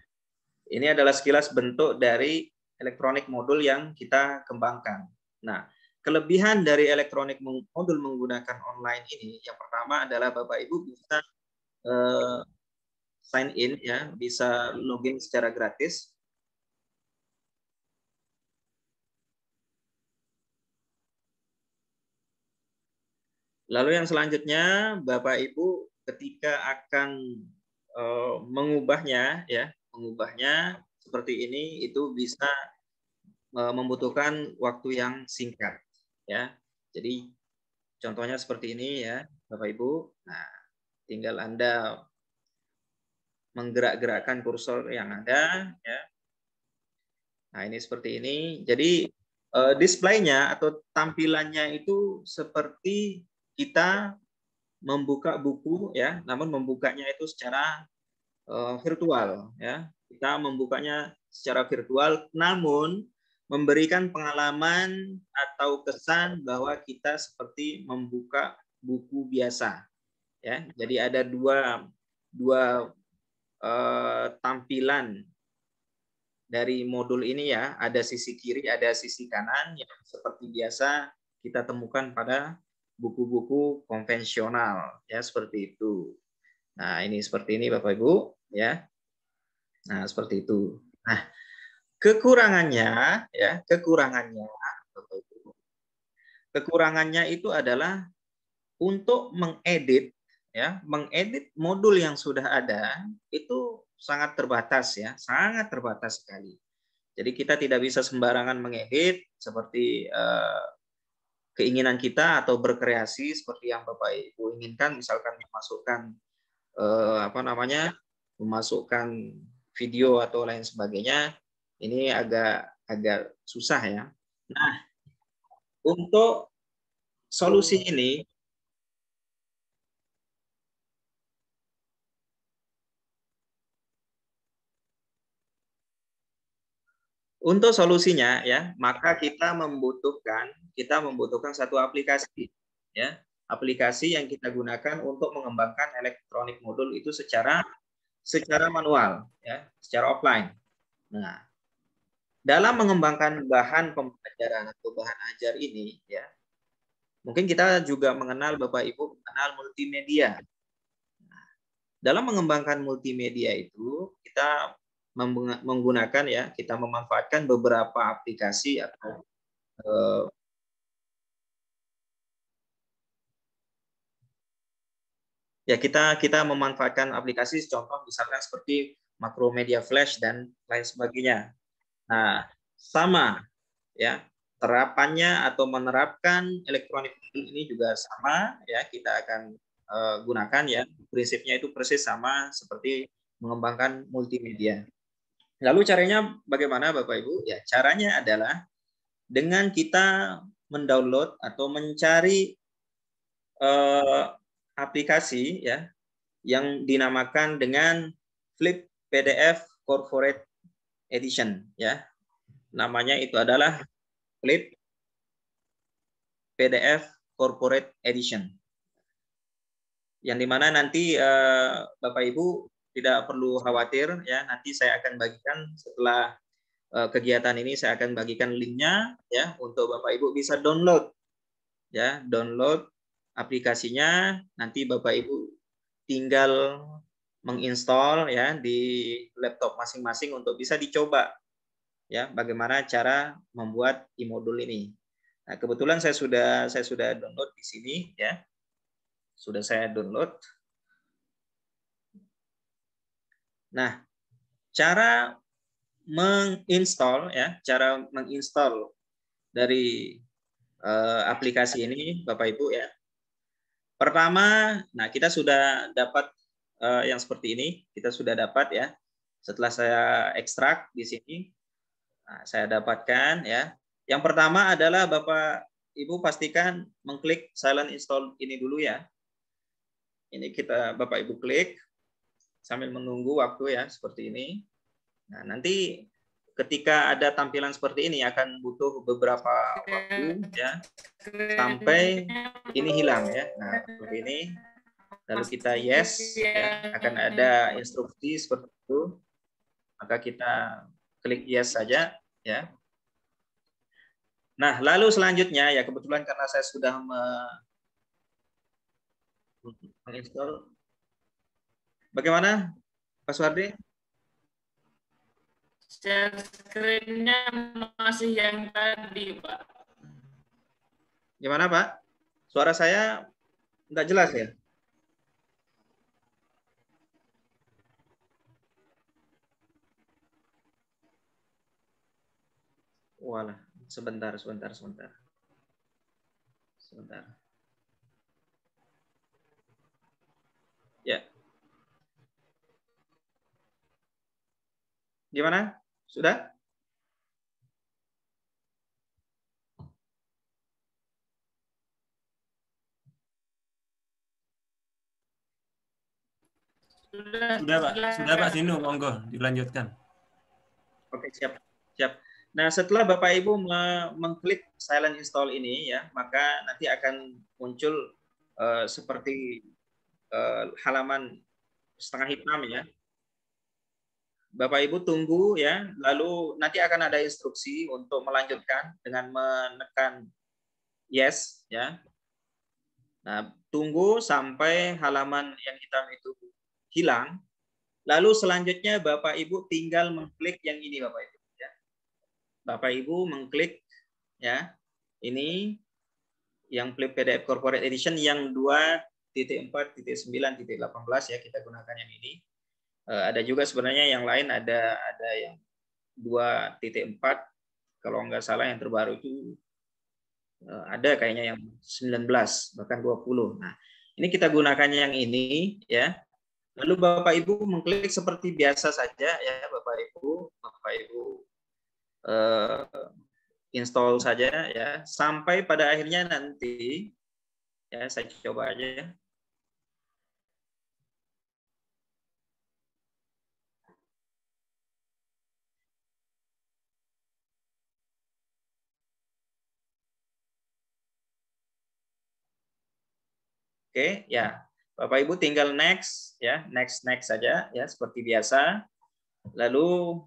Ini adalah sekilas bentuk dari elektronik modul yang kita kembangkan. Nah, kelebihan dari elektronik modul menggunakan online ini yang pertama adalah Bapak Ibu bisa sign in ya, bisa login secara gratis. Lalu yang selanjutnya Bapak Ibu ketika akan mengubahnya ya, mengubahnya seperti ini itu bisa membutuhkan waktu yang singkat ya. Jadi contohnya seperti ini ya, Bapak Ibu. Nah, tinggal Anda menggerak-gerakkan kursor yang ada ya. Nah, ini seperti ini. Jadi displaynya atau tampilannya itu seperti kita membuka buku ya, namun membukanya itu secara virtual ya. Kita membukanya secara virtual namun memberikan pengalaman atau kesan bahwa kita seperti membuka buku biasa ya. Jadi ada dua tampilan dari modul ini ya, ada sisi kiri, ada sisi kanan yang seperti biasa kita temukan pada buku-buku konvensional ya, seperti itu. Nah, ini seperti ini Bapak Ibu ya. Nah, seperti itu. Nah, kekurangannya ya, Bapak Ibu. Kekurangannya itu adalah untuk mengedit ya, mengedit modul yang sudah ada itu sangat terbatas ya, sangat terbatas sekali. Jadi kita tidak bisa sembarangan mengedit seperti keinginan kita atau berkreasi seperti yang Bapak Ibu inginkan, misalkan memasukkan memasukkan video atau lain sebagainya, ini agak susah ya. Nah, untuk solusi ini untuk solusinya ya, maka kita membutuhkan satu aplikasi ya, aplikasi yang kita gunakan untuk mengembangkan elektronik modul itu secara manual ya, secara offline. Nah, dalam mengembangkan bahan pembelajaran atau bahan ajar ini ya, Mungkin kita juga mengenal, Bapak Ibu mengenal multimedia. Dalam mengembangkan multimedia itu kita menggunakan ya, kita memanfaatkan beberapa aplikasi atau ya kita memanfaatkan aplikasi, contoh misalkan seperti Macromedia Flash dan lain sebagainya. Nah, sama ya, terapannya atau menerapkan elektronik ini juga sama ya, kita akan gunakan ya, prinsipnya itu persis sama seperti mengembangkan multimedia. Lalu caranya bagaimana Bapak Ibu? Ya, caranya adalah dengan kita mendownload atau mencari aplikasi ya yang dinamakan dengan Flip PDF Corporate Edition ya. Namanya itu adalah Flip PDF Corporate Edition. Yang dimana nanti Bapak Ibu tidak perlu khawatir ya, nanti saya akan bagikan setelah kegiatan ini, saya akan bagikan linknya ya untuk Bapak Ibu bisa download ya, download aplikasinya. Nanti Bapak Ibu tinggal menginstall ya di laptop masing-masing untuk bisa dicoba ya bagaimana cara membuat e-modul ini. Nah, kebetulan saya sudah download di sini ya. Sudah saya download. Nah, cara menginstall ya, cara menginstall dari aplikasi ini Bapak Ibu ya. Pertama, nah kita sudah dapat yang seperti ini, kita sudah dapat ya. Setelah saya ekstrak di sini, nah, saya dapatkan ya. Yang pertama adalah Bapak Ibu pastikan mengklik silent install ini dulu ya. Ini kita Bapak Ibu klik sambil menunggu waktu ya seperti ini. Nah, nanti ketika ada tampilan seperti ini akan butuh beberapa waktu ya sampai ini hilang ya. Nah, seperti ini. Lalu kita yes ya, akan ada instruksi seperti itu. Maka kita klik yes saja ya. Nah, lalu selanjutnya ya kebetulan karena saya sudah menginstall. Bagaimana Pak Suhardi? Share screen-nya masih yang tadi, Pak. Gimana Pak? Suara saya nggak jelas ya? Walah, sebentar. Ya. Gimana? Sudah? Sudah Pak Sinu, monggo dilanjutkan. Oke, siap. Nah, setelah Bapak Ibu mengklik silent install ini ya, maka nanti akan muncul seperti halaman setengah hitam ya. Bapak Ibu tunggu ya, lalu nanti akan ada instruksi untuk melanjutkan dengan menekan yes ya. Nah, tunggu sampai halaman yang hitam itu hilang. Lalu selanjutnya Bapak Ibu tinggal mengklik yang ini Bapak Ibu ya. Bapak Ibu mengklik ya. Ini yang Flip PDF Corporate Edition yang 2.4.9.18 ya, kita gunakan yang ini. Ada juga sebenarnya yang lain, ada yang 2.4 kalau nggak salah yang terbaru itu ada kayaknya yang 19 bahkan 20. Nah, ini kita gunakan yang ini ya. Lalu Bapak Ibu mengklik seperti biasa saja ya Bapak Ibu install saja ya sampai pada akhirnya nanti ya saya coba aja ya. Oke, ya. Bapak Ibu tinggal next ya, next saja ya seperti biasa. Lalu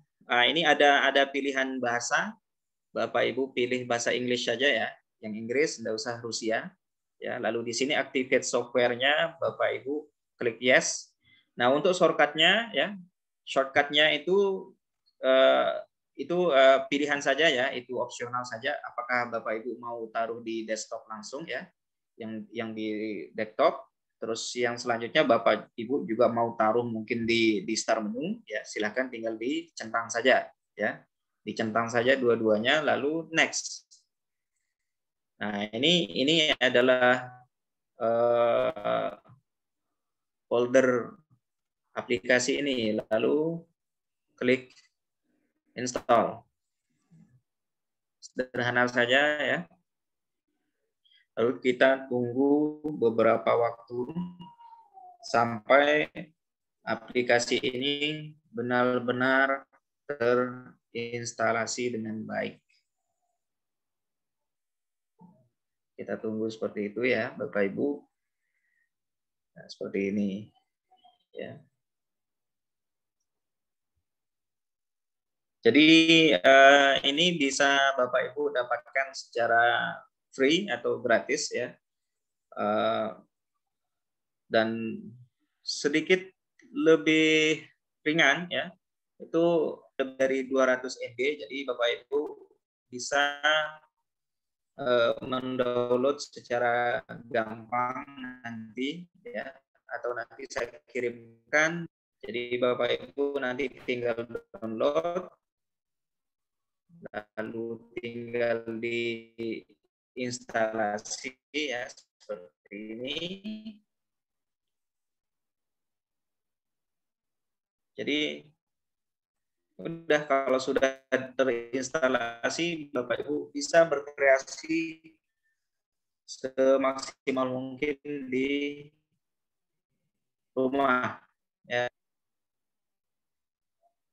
ini ada pilihan bahasa. Bapak Ibu pilih bahasa Inggris saja ya, yang Inggris, enggak usah Rusia. Ya, lalu di sini activate software-nya, Bapak Ibu klik yes. Nah, untuk shortcut-nya ya, shortcut-nya itu pilihan saja ya, itu opsional saja. Apakah Bapak Ibu mau taruh di desktop langsung ya, yang di desktop. Terus yang selanjutnya Bapak Ibu juga mau taruh mungkin di start menu ya, silakan tinggal dicentang saja ya. Dicentang saja dua-duanya lalu next. Nah, ini adalah folder aplikasi ini, lalu klik install. Sederhana saja ya. Lalu kita tunggu beberapa waktu sampai aplikasi ini benar-benar terinstalasi dengan baik. Kita tunggu seperti itu ya, Bapak Ibu. Nah, seperti ini. Ya. Jadi ini bisa Bapak Ibu dapatkan secara free atau gratis ya, dan sedikit lebih ringan ya, itu lebih dari 200 MB. Jadi Bapak Ibu bisa mendownload secara gampang nanti ya, atau nanti saya kirimkan. Jadi Bapak Ibu nanti tinggal download, lalu tinggal di instalasi ya, seperti ini. Jadi udah, kalau sudah terinstalasi, Bapak Ibu bisa berkreasi semaksimal mungkin di rumah ya.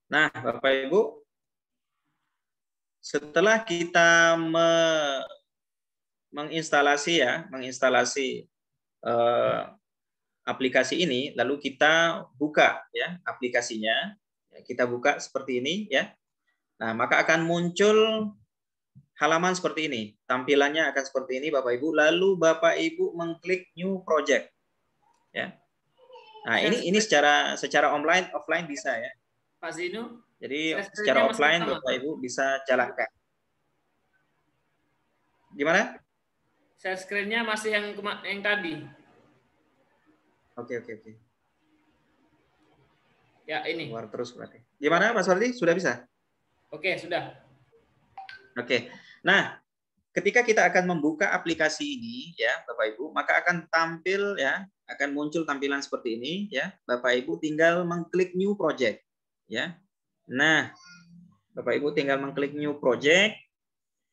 Nah, Bapak Ibu, setelah kita menginstalasi aplikasi ini, lalu kita buka ya aplikasinya, kita buka seperti ini ya. Nah, maka akan muncul halaman seperti ini, tampilannya akan seperti ini Bapak Ibu. Lalu Bapak Ibu mengklik new project ya. Nah, ini secara online offline bisa ya, Pak Zino. Jadi secara offline Bapak Ibu bisa jalankan. Gimana? Share screen-nya masih yang tadi. Oke. Ya, ini. Keluar terus berarti. Gimana Mas Fardi? Sudah bisa? Oke, sudah. Oke. Nah, ketika kita akan membuka aplikasi ini ya, Bapak Ibu, maka akan tampil ya, akan muncul tampilan seperti ini ya. Bapak Ibu tinggal mengklik new project ya. Nah, Bapak Ibu tinggal mengklik new project.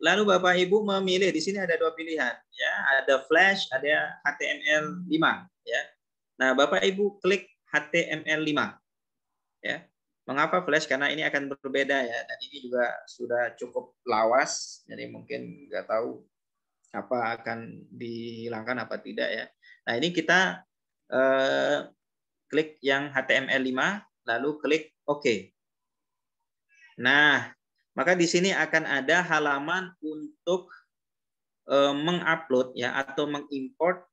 Lalu Bapak Ibu memilih, di sini ada dua pilihan ya, ada Flash, ada HTML5 ya. Nah, Bapak Ibu klik HTML5 ya. Mengapa Flash? Karena ini akan berbeda ya, dan ini juga sudah cukup lawas, jadi mungkin nggak tahu apa akan dihilangkan apa tidak ya. Nah, ini kita klik yang HTML5 lalu klik OK. Nah, maka di sini akan ada halaman untuk mengupload ya, atau mengimport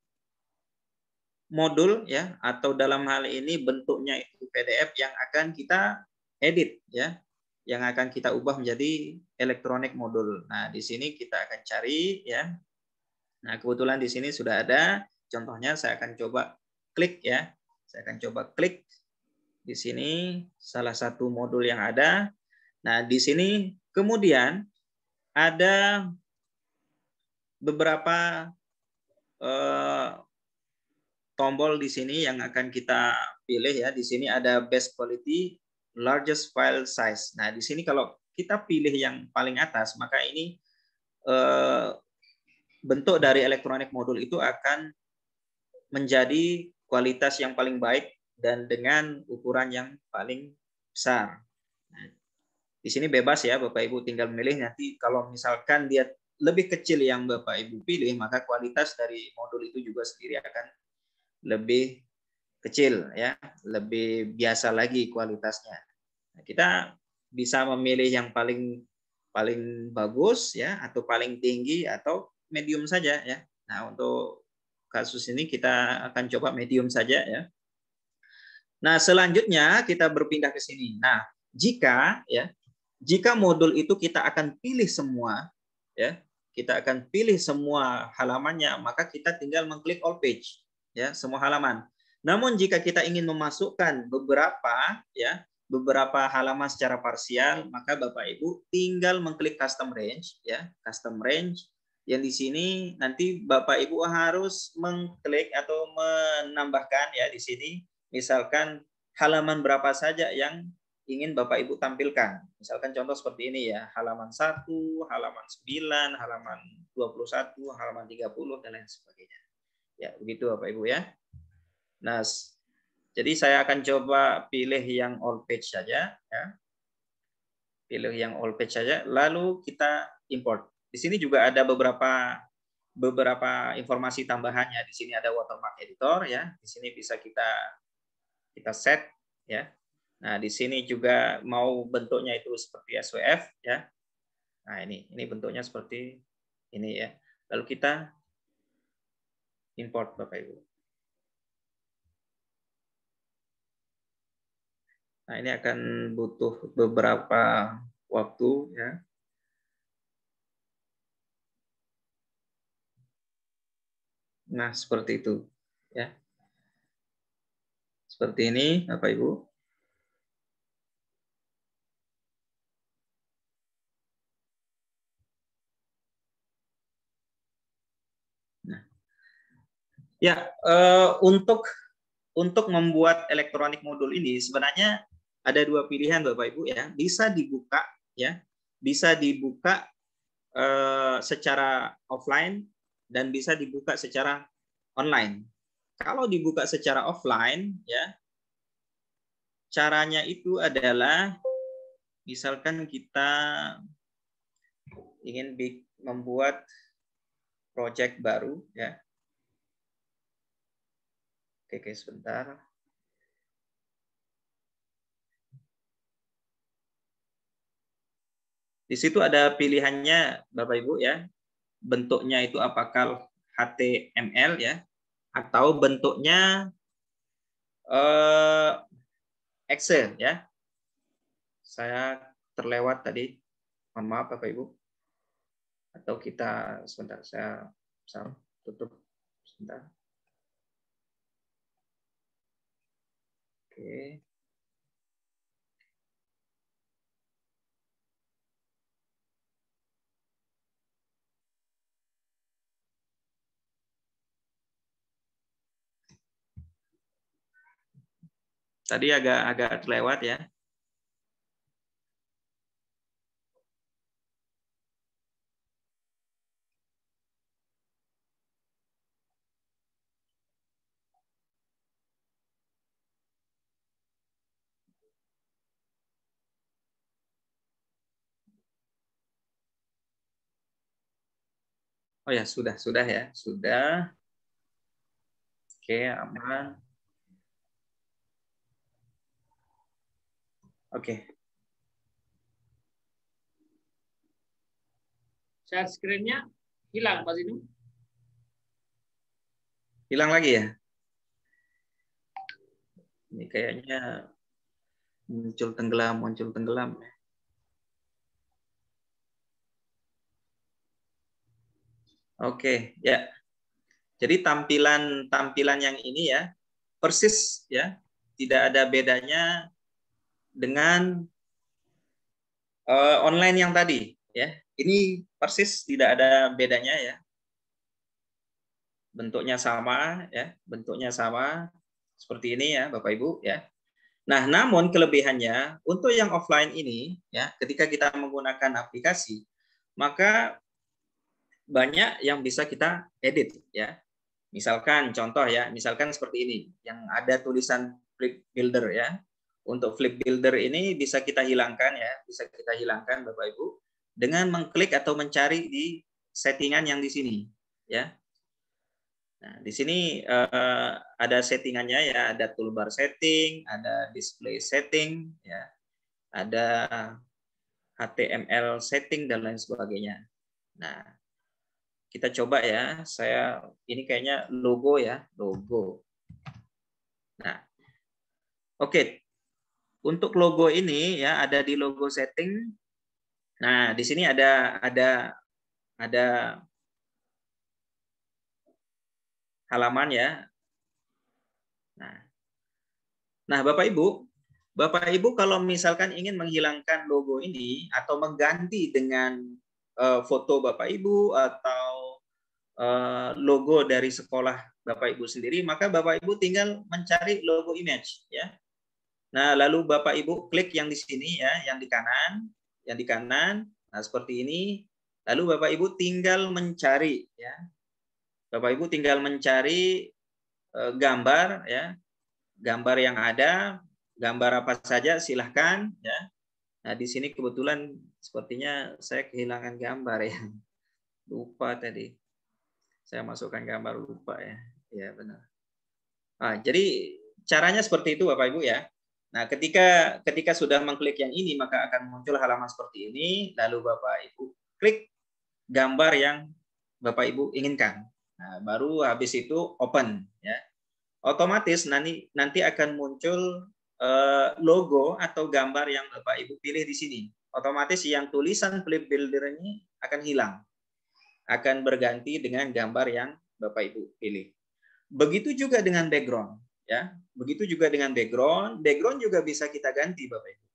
modul ya, atau dalam hal ini bentuknya itu PDF yang akan kita edit ya, yang akan kita ubah menjadi elektronik modul. Nah, di sini kita akan cari ya. Nah, kebetulan di sini sudah ada contohnya, saya akan coba klik ya. Saya akan coba klik di sini salah satu modul yang ada. Nah, di sini kemudian ada beberapa tombol di sini yang akan kita pilih ya. Di sini ada best quality, largest file size. Nah, di sini kalau kita pilih yang paling atas, maka ini bentuk dari elektronik modul itu akan menjadi kualitas yang paling baik dan dengan ukuran yang paling besar. Nah, di sini bebas ya, Bapak Ibu tinggal memilih. Nanti kalau misalkan dia lebih kecil yang Bapak Ibu pilih, maka kualitas dari modul itu juga sendiri akan lebih kecil ya, lebih biasa lagi kualitasnya. Nah, kita bisa memilih yang paling bagus ya, atau paling tinggi atau medium saja ya. Nah, untuk kasus ini kita akan coba medium saja ya. Nah, selanjutnya kita berpindah ke sini. Nah, jika modul itu kita akan pilih semua ya, kita akan pilih semua halamannya, maka kita tinggal mengklik all page ya, semua halaman. Namun jika kita ingin memasukkan beberapa halaman secara parsial, maka Bapak Ibu tinggal mengklik custom range ya, custom range yang di sini nanti Bapak Ibu harus mengklik atau menambahkan ya di sini misalkan halaman berapa saja yang ingin Bapak Ibu tampilkan. Misalkan contoh seperti ini ya, halaman 1, halaman 9, halaman 21, halaman 30 dan lain sebagainya. Ya, begitu Bapak Ibu ya. Nah, jadi saya akan coba pilih yang all page saja ya. Pilih yang all page saja lalu kita import. Di sini juga ada beberapa informasi tambahannya. Di sini ada watermark editor ya. Di sini bisa kita set ya. Nah, di sini juga mau bentuknya itu seperti SWF ya. Nah, ini bentuknya seperti ini ya. Lalu kita import Bapak Ibu. Nah, ini akan butuh beberapa waktu ya. Nah, seperti itu ya. Seperti ini Bapak Ibu. Nah. Ya, untuk membuat elektronik modul ini sebenarnya ada dua pilihan Bapak Ibu ya. Bisa dibuka ya. Bisa dibuka secara offline dan bisa dibuka secara online. Kalau dibuka secara offline ya, caranya itu adalah misalkan kita ingin membuat project baru ya. Oke, sebentar. Di situ ada pilihannya Bapak Ibu ya. Bentuknya itu apakah HTML ya atau bentuknya Excel ya. Saya terlewat tadi. Mohon maaf Bapak Ibu. Atau kita sebentar saya tutup sebentar. Oke. Tadi agak terlewat ya. Oh ya, sudah ya. Sudah. Oke, aman. Oke. Share screen-nya hilang Pak Zinu. Hilang lagi ya? Ini kayaknya muncul tenggelam ya. Oke, ya. Jadi tampilan yang ini ya persis ya, tidak ada bedanya dengan online yang tadi ya. Ini persis tidak ada bedanya ya. Bentuknya sama ya, bentuknya sama seperti ini ya Bapak Ibu ya. Nah, namun kelebihannya untuk yang offline ini ya, ketika kita menggunakan aplikasi, maka banyak yang bisa kita edit ya. Misalkan contoh ya, misalkan seperti ini yang ada tulisan flip builder ya. Untuk flip builder ini bisa kita hilangkan ya, bisa kita hilangkan Bapak Ibu dengan mengklik atau mencari di settingan yang di sini ya. Nah, di sini ada settingannya ya, ada toolbar setting, ada display setting ya. Ada HTML setting dan lain sebagainya. Nah, kita coba ya. Saya ini kayaknya logo ya, logo. Nah, oke. Untuk logo ini ya ada di logo setting. Nah, di sini ada halaman ya. Nah, Bapak Ibu kalau misalkan ingin menghilangkan logo ini atau mengganti dengan foto Bapak Ibu atau logo dari sekolah Bapak Ibu sendiri, maka Bapak Ibu tinggal mencari logo image ya. Nah, lalu Bapak Ibu klik yang di sini ya, yang di kanan. Nah, seperti ini. Lalu Bapak Ibu tinggal mencari ya. Bapak Ibu tinggal mencari gambar ya. Gambar yang ada, gambar apa saja silahkan ya. Nah, di sini kebetulan sepertinya saya kehilangan gambar ya. Lupa tadi. Saya masukkan gambar, lupa ya. Ya, benar. Nah, jadi caranya seperti itu Bapak Ibu ya. Nah, ketika sudah mengklik yang ini, maka akan muncul halaman seperti ini. Lalu Bapak Ibu klik gambar yang Bapak Ibu inginkan. Nah, baru habis itu open ya. Otomatis nanti akan muncul logo atau gambar yang Bapak Ibu pilih di sini. Otomatis yang tulisan Flip Builder ini akan hilang. Akan berganti dengan gambar yang Bapak Ibu pilih. Begitu juga dengan background. Ya, begitu juga dengan background juga bisa kita ganti Bapak Ibu.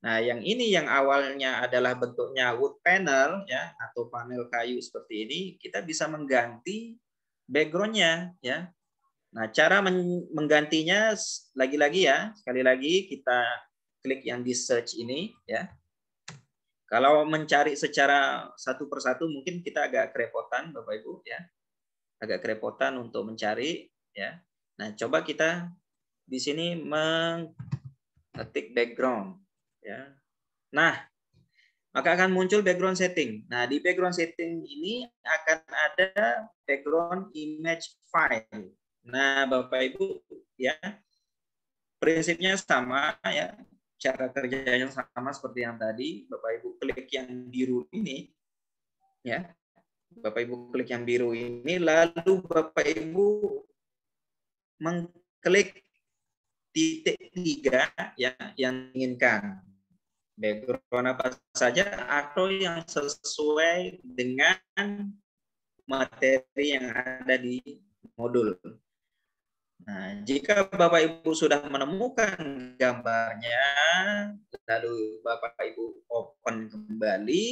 Nah, yang ini yang awalnya adalah bentuknya wood panel ya atau panel kayu seperti ini, kita bisa mengganti backgroundnya ya. Nah, cara menggantinya lagi-lagi ya, sekali lagi kita klik yang di search ini ya. Kalau mencari secara satu persatu mungkin kita agak kerepotan Bapak Ibu ya. Agak kerepotan untuk mencari ya. Nah, coba kita di sini mengetik background ya. Nah, maka akan muncul background setting. Nah, di background setting ini akan ada background image file. Nah, Bapak Ibu ya, prinsipnya sama ya. Cara kerjanya sama seperti yang tadi. Bapak Ibu klik yang biru ini ya. Bapak Ibu klik yang biru ini, lalu Bapak Ibu mengklik titik 3 ya yang diinginkan. Background apa saja atau yang sesuai dengan materi yang ada di modul. Nah, jika Bapak Ibu sudah menemukan gambarnya, lalu Bapak Ibu open kembali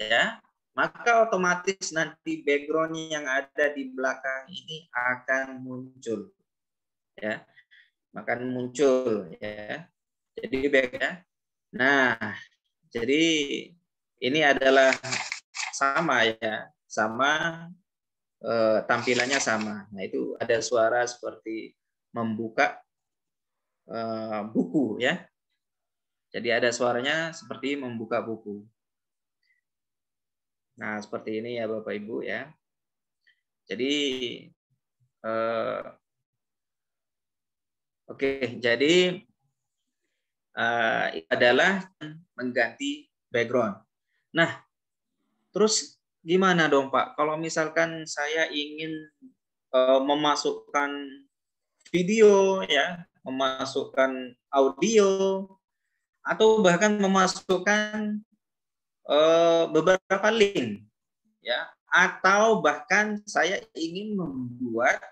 ya, maka otomatis nanti background yang ada di belakang ini akan muncul. Ya, akan muncul ya. Jadi ya. Nah, jadi ini adalah sama ya, sama tampilannya sama. Nah, itu ada suara seperti membuka buku ya. Jadi ada suaranya seperti membuka buku. Nah, seperti ini ya Bapak Ibu ya. Jadi oke, jadi adalah mengganti background. Nah, terus gimana dong Pak? Kalau misalkan saya ingin memasukkan video, ya, memasukkan audio, atau bahkan memasukkan beberapa link, ya, atau bahkan saya ingin membuat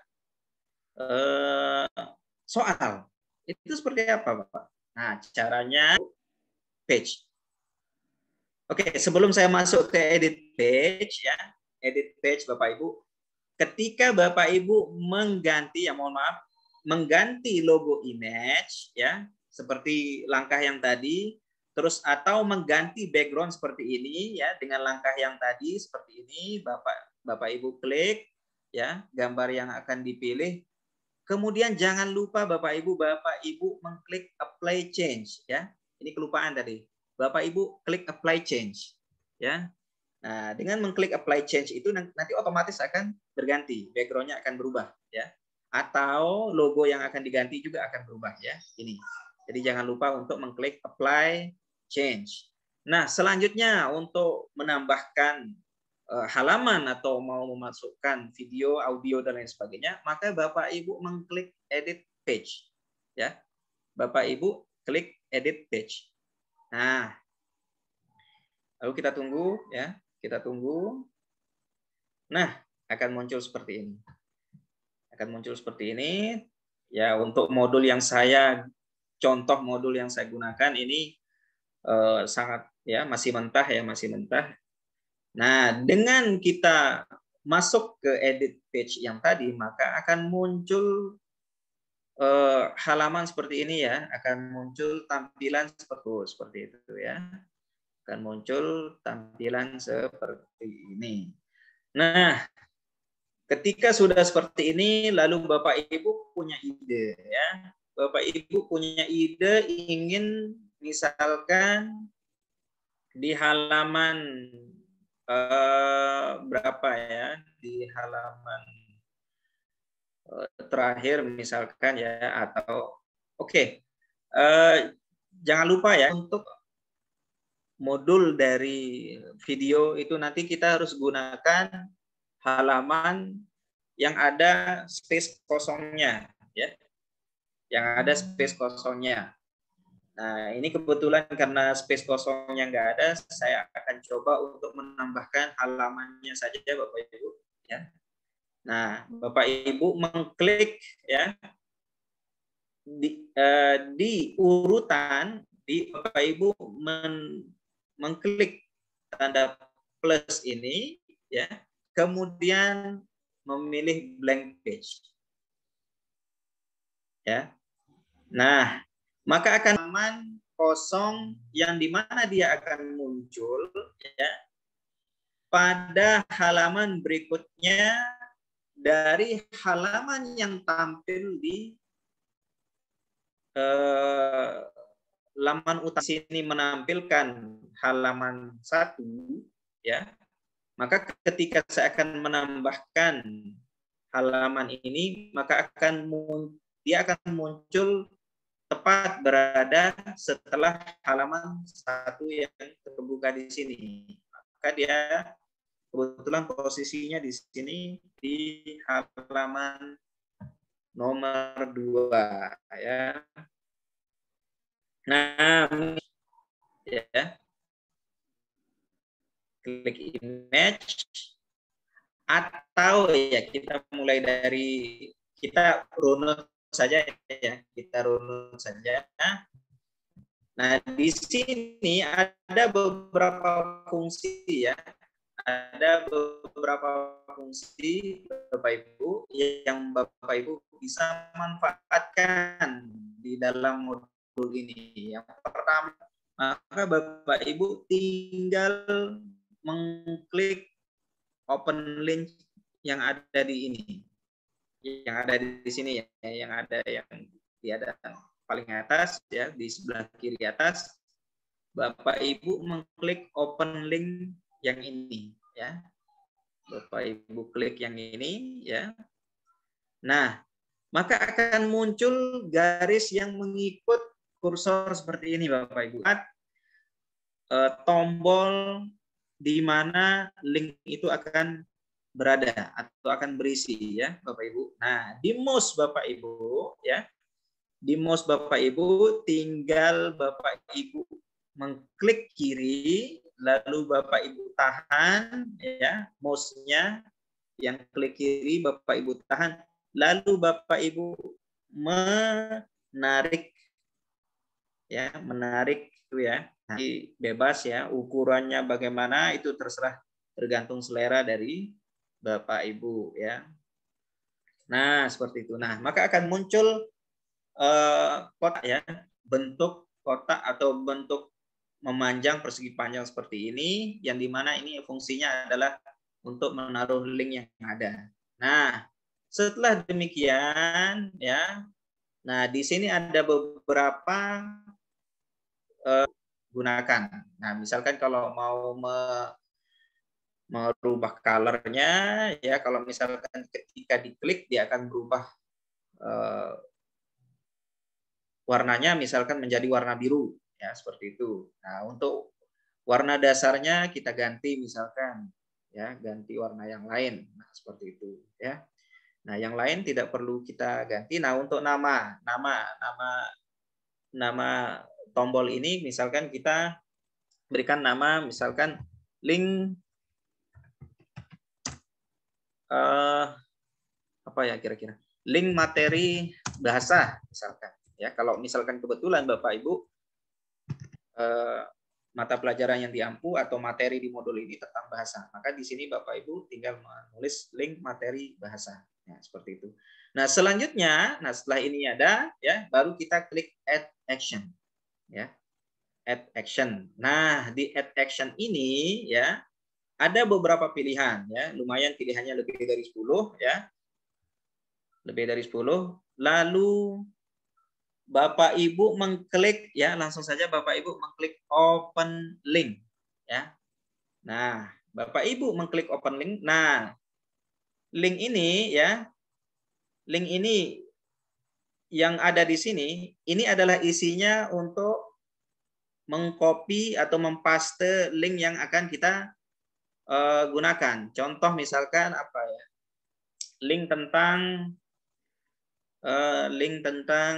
soal. Itu seperti apa, Bapak? Nah, caranya page. Oke, sebelum saya masuk ke edit page, ya, edit page Bapak Ibu, ketika Bapak Ibu mengganti, ya mohon maaf, mengganti logo image, ya, seperti langkah yang tadi, terus atau mengganti background seperti ini, ya, dengan langkah yang tadi seperti ini, Bapak Ibu klik, ya, gambar yang akan dipilih. Kemudian jangan lupa Bapak Ibu mengklik apply change, ya. Ini kelupaan tadi. Bapak Ibu klik apply change, ya. Nah, dengan mengklik apply change itu nanti otomatis akan berganti, backgroundnya akan berubah, ya. Atau logo yang akan diganti juga akan berubah, ya. Ini. Jadi jangan lupa untuk mengklik apply change. Nah, selanjutnya untuk menambahkan halaman atau mau memasukkan video, audio dan lain sebagainya, maka Bapak Ibu mengklik edit page, ya. Bapak Ibu klik edit page. Nah, lalu kita tunggu, ya, kita tunggu. Nah, akan muncul seperti ini. Akan muncul seperti ini. Ya, untuk modul yang contoh modul yang saya gunakan ini sangat ya masih mentah ya, masih mentah. Nah, dengan kita masuk ke edit page yang tadi, maka akan muncul halaman seperti ini ya, akan muncul tampilan seperti itu ya. Akan muncul tampilan seperti ini. Nah, ketika sudah seperti ini, lalu Bapak Ibu punya ide ya. Bapak Ibu punya ide ingin misalkan di halaman berapa ya? Di halaman terakhir misalkan ya, atau oke. Jangan lupa ya, untuk modul dari video itu nanti kita harus gunakan halaman yang ada space kosongnya ya, yang ada space kosongnya. Nah, ini kebetulan karena space kosongnya nggak ada, saya akan coba untuk menambahkan halamannya saja Bapak Ibu ya. Nah, Bapak Ibu mengklik ya di urutan, Bapak Ibu mengklik tanda plus ini ya. Kemudian memilih blank page. Ya. Nah, maka akan halaman kosong yang dimana dia akan muncul ya pada halaman berikutnya dari halaman yang tampil di laman utama. Sini menampilkan halaman 1 ya. Maka ketika saya akan menambahkan halaman ini, maka dia akan muncul tepat berada setelah halaman 1 yang terbuka di sini. Maka dia kebetulan posisinya di sini di halaman nomor 2 ya. Nah, ya. Klik image, atau ya kita mulai dari, kita runut saja ya, kita runut saja. Nah, di sini ada beberapa fungsi ya, ada beberapa fungsi Bapak Ibu yang Bapak Ibu bisa manfaatkan di dalam modul ini. Yang pertama, maka Bapak Ibu tinggal mengklik open link yang ada di ini, yang ada di sini ya, yang ada paling atas ya, di sebelah kiri atas, Bapak Ibu mengklik open link yang ini ya, Bapak Ibu klik yang ini ya. Nah, maka akan muncul garis yang mengikut kursor seperti ini Bapak Ibu. Tombol di mana link itu akan berada atau akan berisi ya Bapak Ibu. Nah, di mouse Bapak Ibu ya. Di mouse Bapak Ibu tinggal Bapak Ibu mengklik kiri, lalu Bapak Ibu tahan ya mouse-nya, yang klik kiri Bapak Ibu tahan, lalu Bapak Ibu menarik ya, menarik itu ya. Jadi bebas ya, ukurannya bagaimana itu terserah, tergantung selera dari Bapak Ibu ya. Nah, seperti itu. Nah, maka akan muncul kotak ya, bentuk kotak atau bentuk memanjang persegi panjang seperti ini, yang dimana ini fungsinya adalah untuk menaruh link yang ada. Nah, setelah demikian ya, nah di sini ada beberapa gunakan. Nah, misalkan kalau mau merubah color-nya ya, kalau misalkan ketika diklik dia akan berubah warnanya, misalkan menjadi warna biru ya, seperti itu. Nah, untuk warna dasarnya kita ganti misalkan ya, ganti warna yang lain. Nah, seperti itu ya. Nah, yang lain tidak perlu kita ganti. Nah, untuk nama tombol ini misalkan kita berikan nama misalkan link apa ya kira-kira? Link materi bahasa misalkan. Ya, kalau misalkan kebetulan Bapak Ibu mata pelajaran yang diampu atau materi di modul ini tentang bahasa, maka di sini Bapak Ibu tinggal menulis link materi bahasa. Ya, seperti itu. Nah, selanjutnya, setelah ini ada, ya, baru kita klik Add Action. Ya, Add Action. Nah, di Add Action ini, ya, ada beberapa pilihan, ya, lumayan pilihannya lebih dari 10, ya, lebih dari 10. Lalu Bapak Ibu mengklik, ya, langsung saja Bapak Ibu mengklik Open Link, ya. Nah, Bapak Ibu mengklik Open Link. Nah, link ini, ya, link ini yang ada di sini, ini adalah isinya untuk mengcopy atau mempaste link yang akan kita gunakan. Contoh misalkan apa ya? Link tentang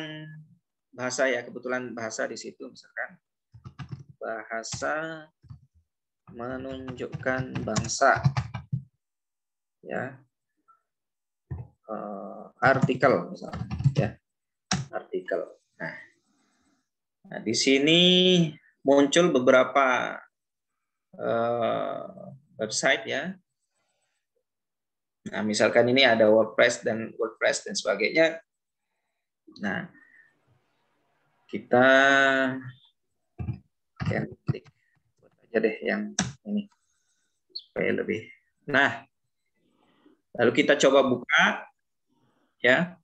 bahasa, ya, kebetulan bahasa di situ misalkan. Bahasa menunjukkan bangsa. Ya. Artikel misalnya, ya, artikel. Nah, di sini muncul beberapa website, ya. Nah, misalkan ini ada WordPress dan sebagainya. Nah, kita klik aja deh yang ini supaya lebih. Nah, lalu kita coba buka. Ya.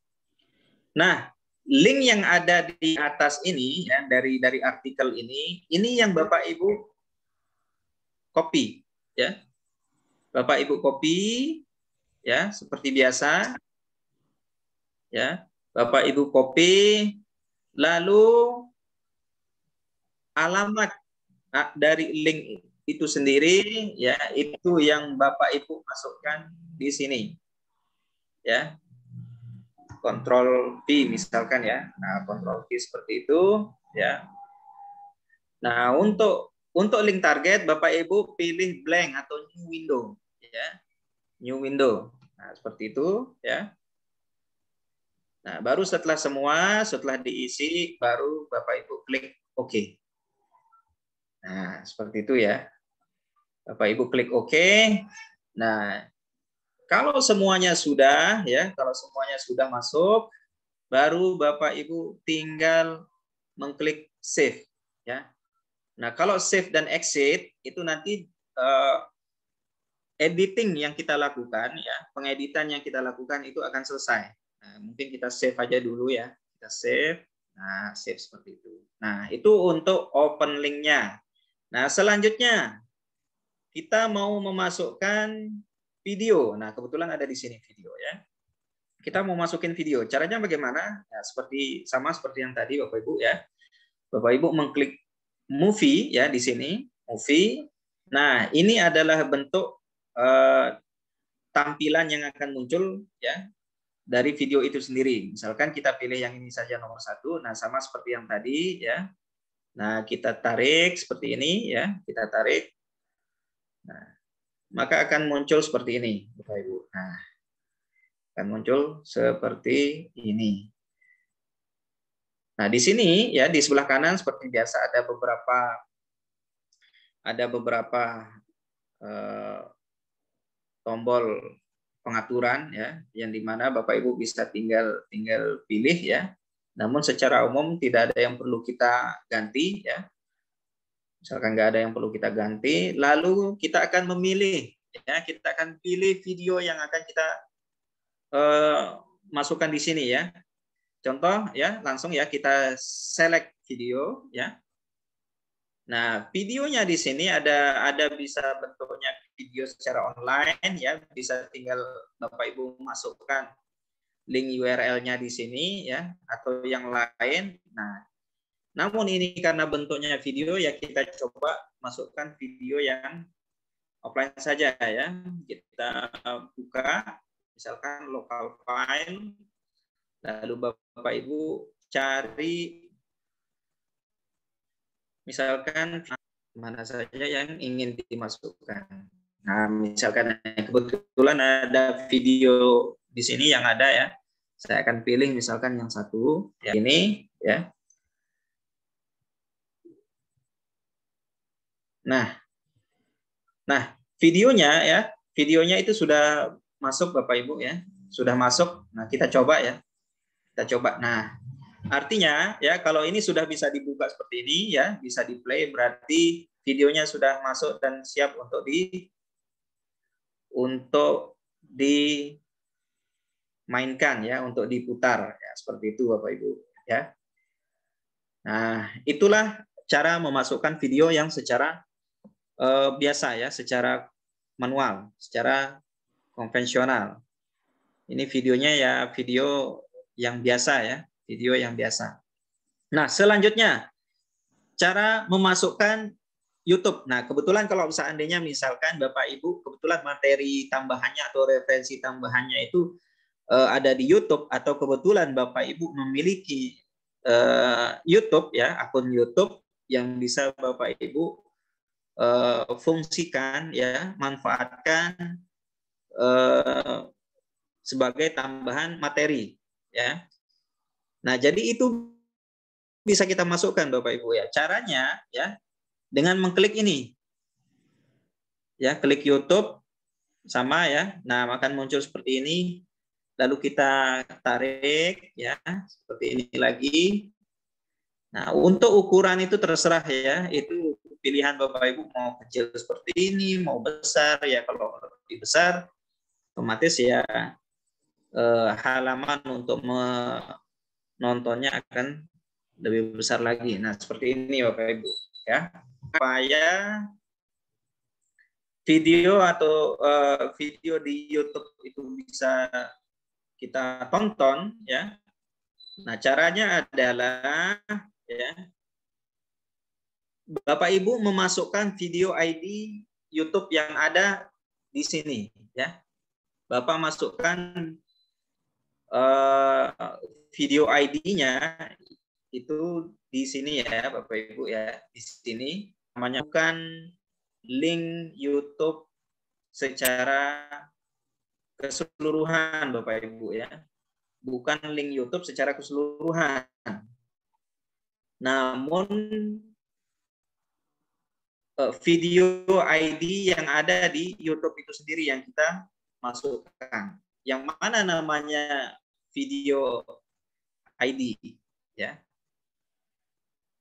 Nah, link yang ada di atas ini, ya, dari artikel ini yang Bapak Ibu copy, ya. Bapak Ibu copy, ya, seperti biasa. Ya. Bapak Ibu copy, lalu alamat dari link itu sendiri, ya, itu yang Bapak Ibu masukkan di sini. Ya. Ctrl V misalkan, ya. Nah, Ctrl V seperti itu, ya. Nah, untuk link target Bapak Ibu pilih blank atau new window, ya. New window. Nah, seperti itu, ya. Nah, baru setelah diisi baru Bapak Ibu klik OK. Nah, seperti itu, ya. Bapak Ibu klik OK. Nah, kalau semuanya sudah, ya, kalau semuanya sudah masuk, baru Bapak Ibu tinggal mengklik save, ya. Nah, kalau save dan exit itu nanti editing yang kita lakukan, ya, pengeditan yang kita lakukan itu akan selesai. Nah, mungkin kita save aja dulu, ya. Kita save. Nah, save seperti itu. Nah, itu untuk open link-nya. Nah, selanjutnya kita mau memasukkan video. Nah, kebetulan ada di sini video, ya. Kita mau masukin video. Caranya bagaimana? Ya, sama seperti yang tadi Bapak Ibu, ya. Bapak Ibu mengklik movie, ya, di sini, movie. Nah, ini adalah bentuk tampilan yang akan muncul, ya, dari video itu sendiri. Misalkan kita pilih yang ini saja nomor 1. Nah, sama seperti yang tadi, ya. Nah, kita tarik seperti ini, ya. Kita tarik. Nah, maka akan muncul seperti ini, Bapak Ibu. Nah, akan muncul seperti ini. Nah, di sini, ya, di sebelah kanan seperti biasa ada beberapa tombol pengaturan, ya, yang dimana Bapak Ibu bisa tinggal pilih, ya. Namun secara umum tidak ada yang perlu kita ganti, ya. Misalkan nggak ada yang perlu kita ganti, lalu kita akan memilih, ya, kita akan pilih video yang akan kita masukkan di sini, ya. Contoh, ya, langsung, ya, kita select video, ya. Nah, videonya di sini ada bisa bentuknya video secara online, ya, bisa tinggal Bapak Ibu masukkan link URL-nya di sini, ya, atau yang lain. Nah, namun ini karena bentuknya video, ya, kita coba masukkan video yang offline saja ya. Kita buka misalkan local file, lalu Bapak Ibu cari misalkan mana saja yang ingin dimasukkan. Nah, misalkan kebetulan ada video di sini yang ada ya. Saya akan pilih misalkan yang satu, yang ini ya. Nah, videonya ya, videonya itu sudah masuk Bapak Ibu ya, sudah masuk. Nah, kita coba ya, kita coba. Nah, artinya ya kalau ini sudah bisa dibuka seperti ini ya, bisa di play, berarti videonya sudah masuk dan siap untuk dimainkan ya, untuk diputar ya, seperti itu Bapak Ibu ya. Nah, itulah cara memasukkan video yang secara biasa ya, secara manual, secara konvensional. Ini videonya ya video yang biasa ya, video yang biasa. Nah, selanjutnya cara memasukkan YouTube. Nah, kebetulan kalau seandainya misalkan Bapak Ibu kebetulan materi tambahannya atau referensi tambahannya itu ada di YouTube, atau kebetulan Bapak Ibu memiliki YouTube ya, akun YouTube yang bisa Bapak Ibu fungsikan ya, manfaatkan sebagai tambahan materi ya. Nah, jadi itu bisa kita masukkan Bapak Ibu ya. Caranya ya dengan mengklik ini. Ya, klik YouTube sama ya. Nah, akan muncul seperti ini. Lalu kita tarik ya, seperti ini lagi. Nah, untuk ukuran itu terserah ya, itu pilihan Bapak Ibu, mau kecil seperti ini, mau besar ya. Kalau lebih besar, otomatis ya halaman untuk menontonnya akan lebih besar lagi. Nah, seperti ini Bapak Ibu ya. Supaya video atau video di YouTube itu bisa kita tonton ya. Nah, caranya adalah ya, Bapak Ibu memasukkan video ID YouTube yang ada di sini ya. Bapak masukkan video ID-nya itu di sini ya Bapak Ibu ya. Di sini namanya bukan link YouTube secara keseluruhan Bapak Ibu ya. Bukan link YouTube secara keseluruhan. Namun video ID yang ada di YouTube itu sendiri yang kita masukkan. Yang mana namanya video ID ya.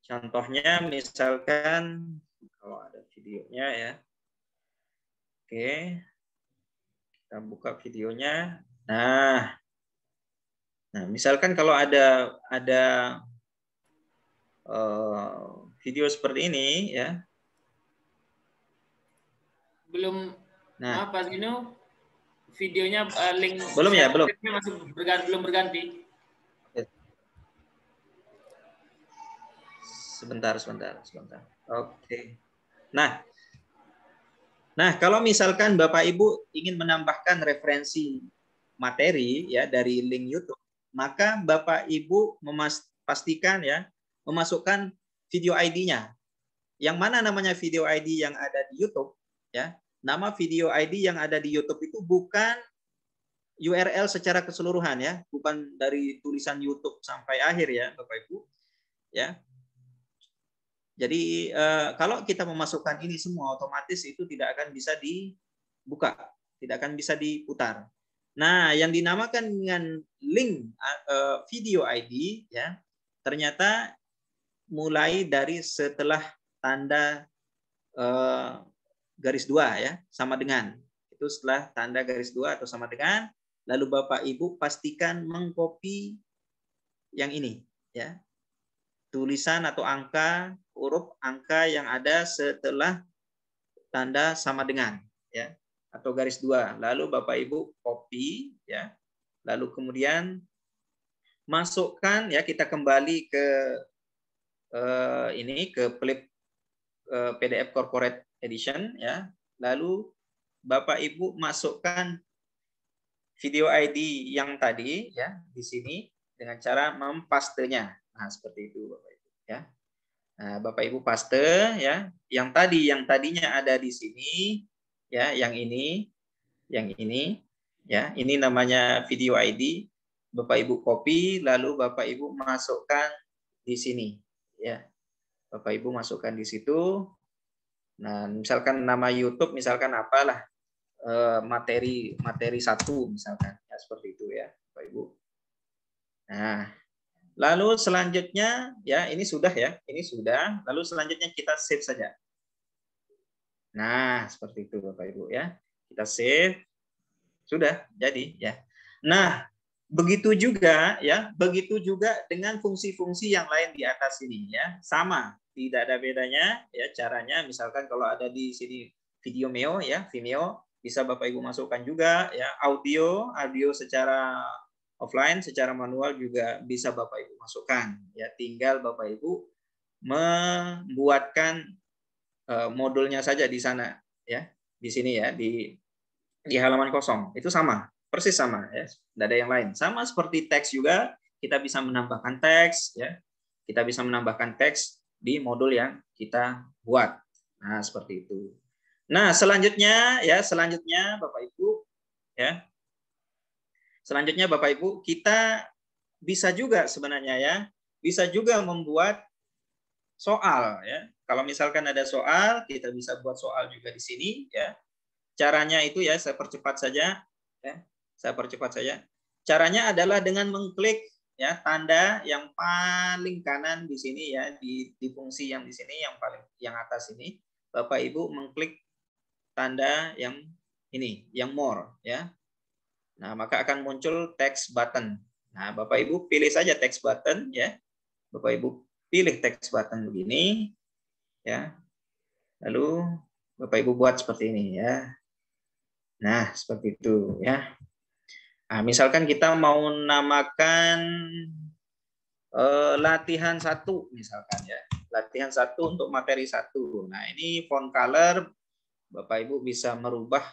Contohnya misalkan kalau ada videonya ya. Oke. Kita buka videonya. Nah, misalkan kalau ada video seperti ini ya. Belum apa Zino? Videonya link belum ya, belum. Masih belum berganti. Sebentar. Oke. Nah, kalau misalkan Bapak Ibu ingin menambahkan referensi materi ya dari link YouTube, maka Bapak Ibu pastikan ya memasukkan video ID-nya. Yang mana namanya video ID yang ada di YouTube ya. Nama video ID yang ada di YouTube itu bukan URL secara keseluruhan ya, bukan dari tulisan YouTube sampai akhir ya, Bapak Ibu. Ya. Jadi kalau kita memasukkan ini semua otomatis itu tidak akan bisa dibuka, tidak akan bisa diputar. Nah, yang dinamakan dengan link video ID ya, ternyata mulai dari setelah tanda garis 2 ya, sama dengan. Itu setelah tanda garis 2 atau sama dengan, lalu Bapak Ibu pastikan mengcopy yang ini ya. Tulisan atau angka, huruf angka yang ada setelah tanda sama dengan ya, atau garis 2. Lalu Bapak Ibu copy ya. Lalu kemudian masukkan ya, kita kembali ke ini ke flip PDF Corporate Edition ya. lalu Bapak Ibu masukkan video ID yang tadi ya di sini dengan cara mempastenya. Nah, seperti itu Bapak Ibu ya. Nah, Bapak Ibu paste ya. Yang tadinya ada di sini ya, yang ini ya. Ini namanya video ID. Bapak Ibu copy lalu Bapak Ibu masukkan di sini ya. Bapak Ibu masukkan di situ. Nah, misalkan nama YouTube misalkan apalah materi 1 misalkan ya, seperti itu ya Bapak Ibu. Nah, lalu selanjutnya ya ini sudah ya, ini sudah. Lalu selanjutnya kita save saja. Nah, seperti itu Bapak Ibu ya. Kita save. Sudah jadi ya. Nah, begitu juga ya, begitu juga dengan fungsi-fungsi yang lain di atas ini ya. Sama, tidak ada bedanya ya caranya. Misalkan kalau ada di sini Vimeo ya, Vimeo bisa Bapak Ibu masukkan juga ya, audio secara offline, secara manual juga bisa Bapak Ibu masukkan ya. Tinggal Bapak Ibu membuatkan modulnya saja di sana ya. Di sini ya, di halaman kosong. Itu sama, persis sama ya. Tidak ada yang lain. Sama seperti teks juga, kita bisa menambahkan teks ya. Kita bisa menambahkan teks di modul yang kita buat. Nah, seperti itu. Nah, selanjutnya Bapak Ibu ya. Selanjutnya Bapak Ibu, kita bisa juga sebenarnya ya, bisa juga membuat soal ya. Kalau misalkan ada soal, kita bisa buat soal juga di sini ya. Caranya itu ya, saya percepat saja ya. Saya percepat saja. Caranya adalah dengan mengklik ya tanda yang paling kanan di sini ya, di fungsi yang di sini yang atas ini. Bapak Ibu mengklik tanda yang ini, yang more ya. Nah, maka akan muncul text button. Nah, Bapak Ibu pilih saja text button ya. Bapak Ibu pilih text button begini ya. Lalu Bapak Ibu buat seperti ini ya. Nah, seperti itu ya. Nah, misalkan kita mau namakan latihan 1 misalkan ya. Latihan 1 untuk materi 1. Nah, ini font color Bapak Ibu bisa merubah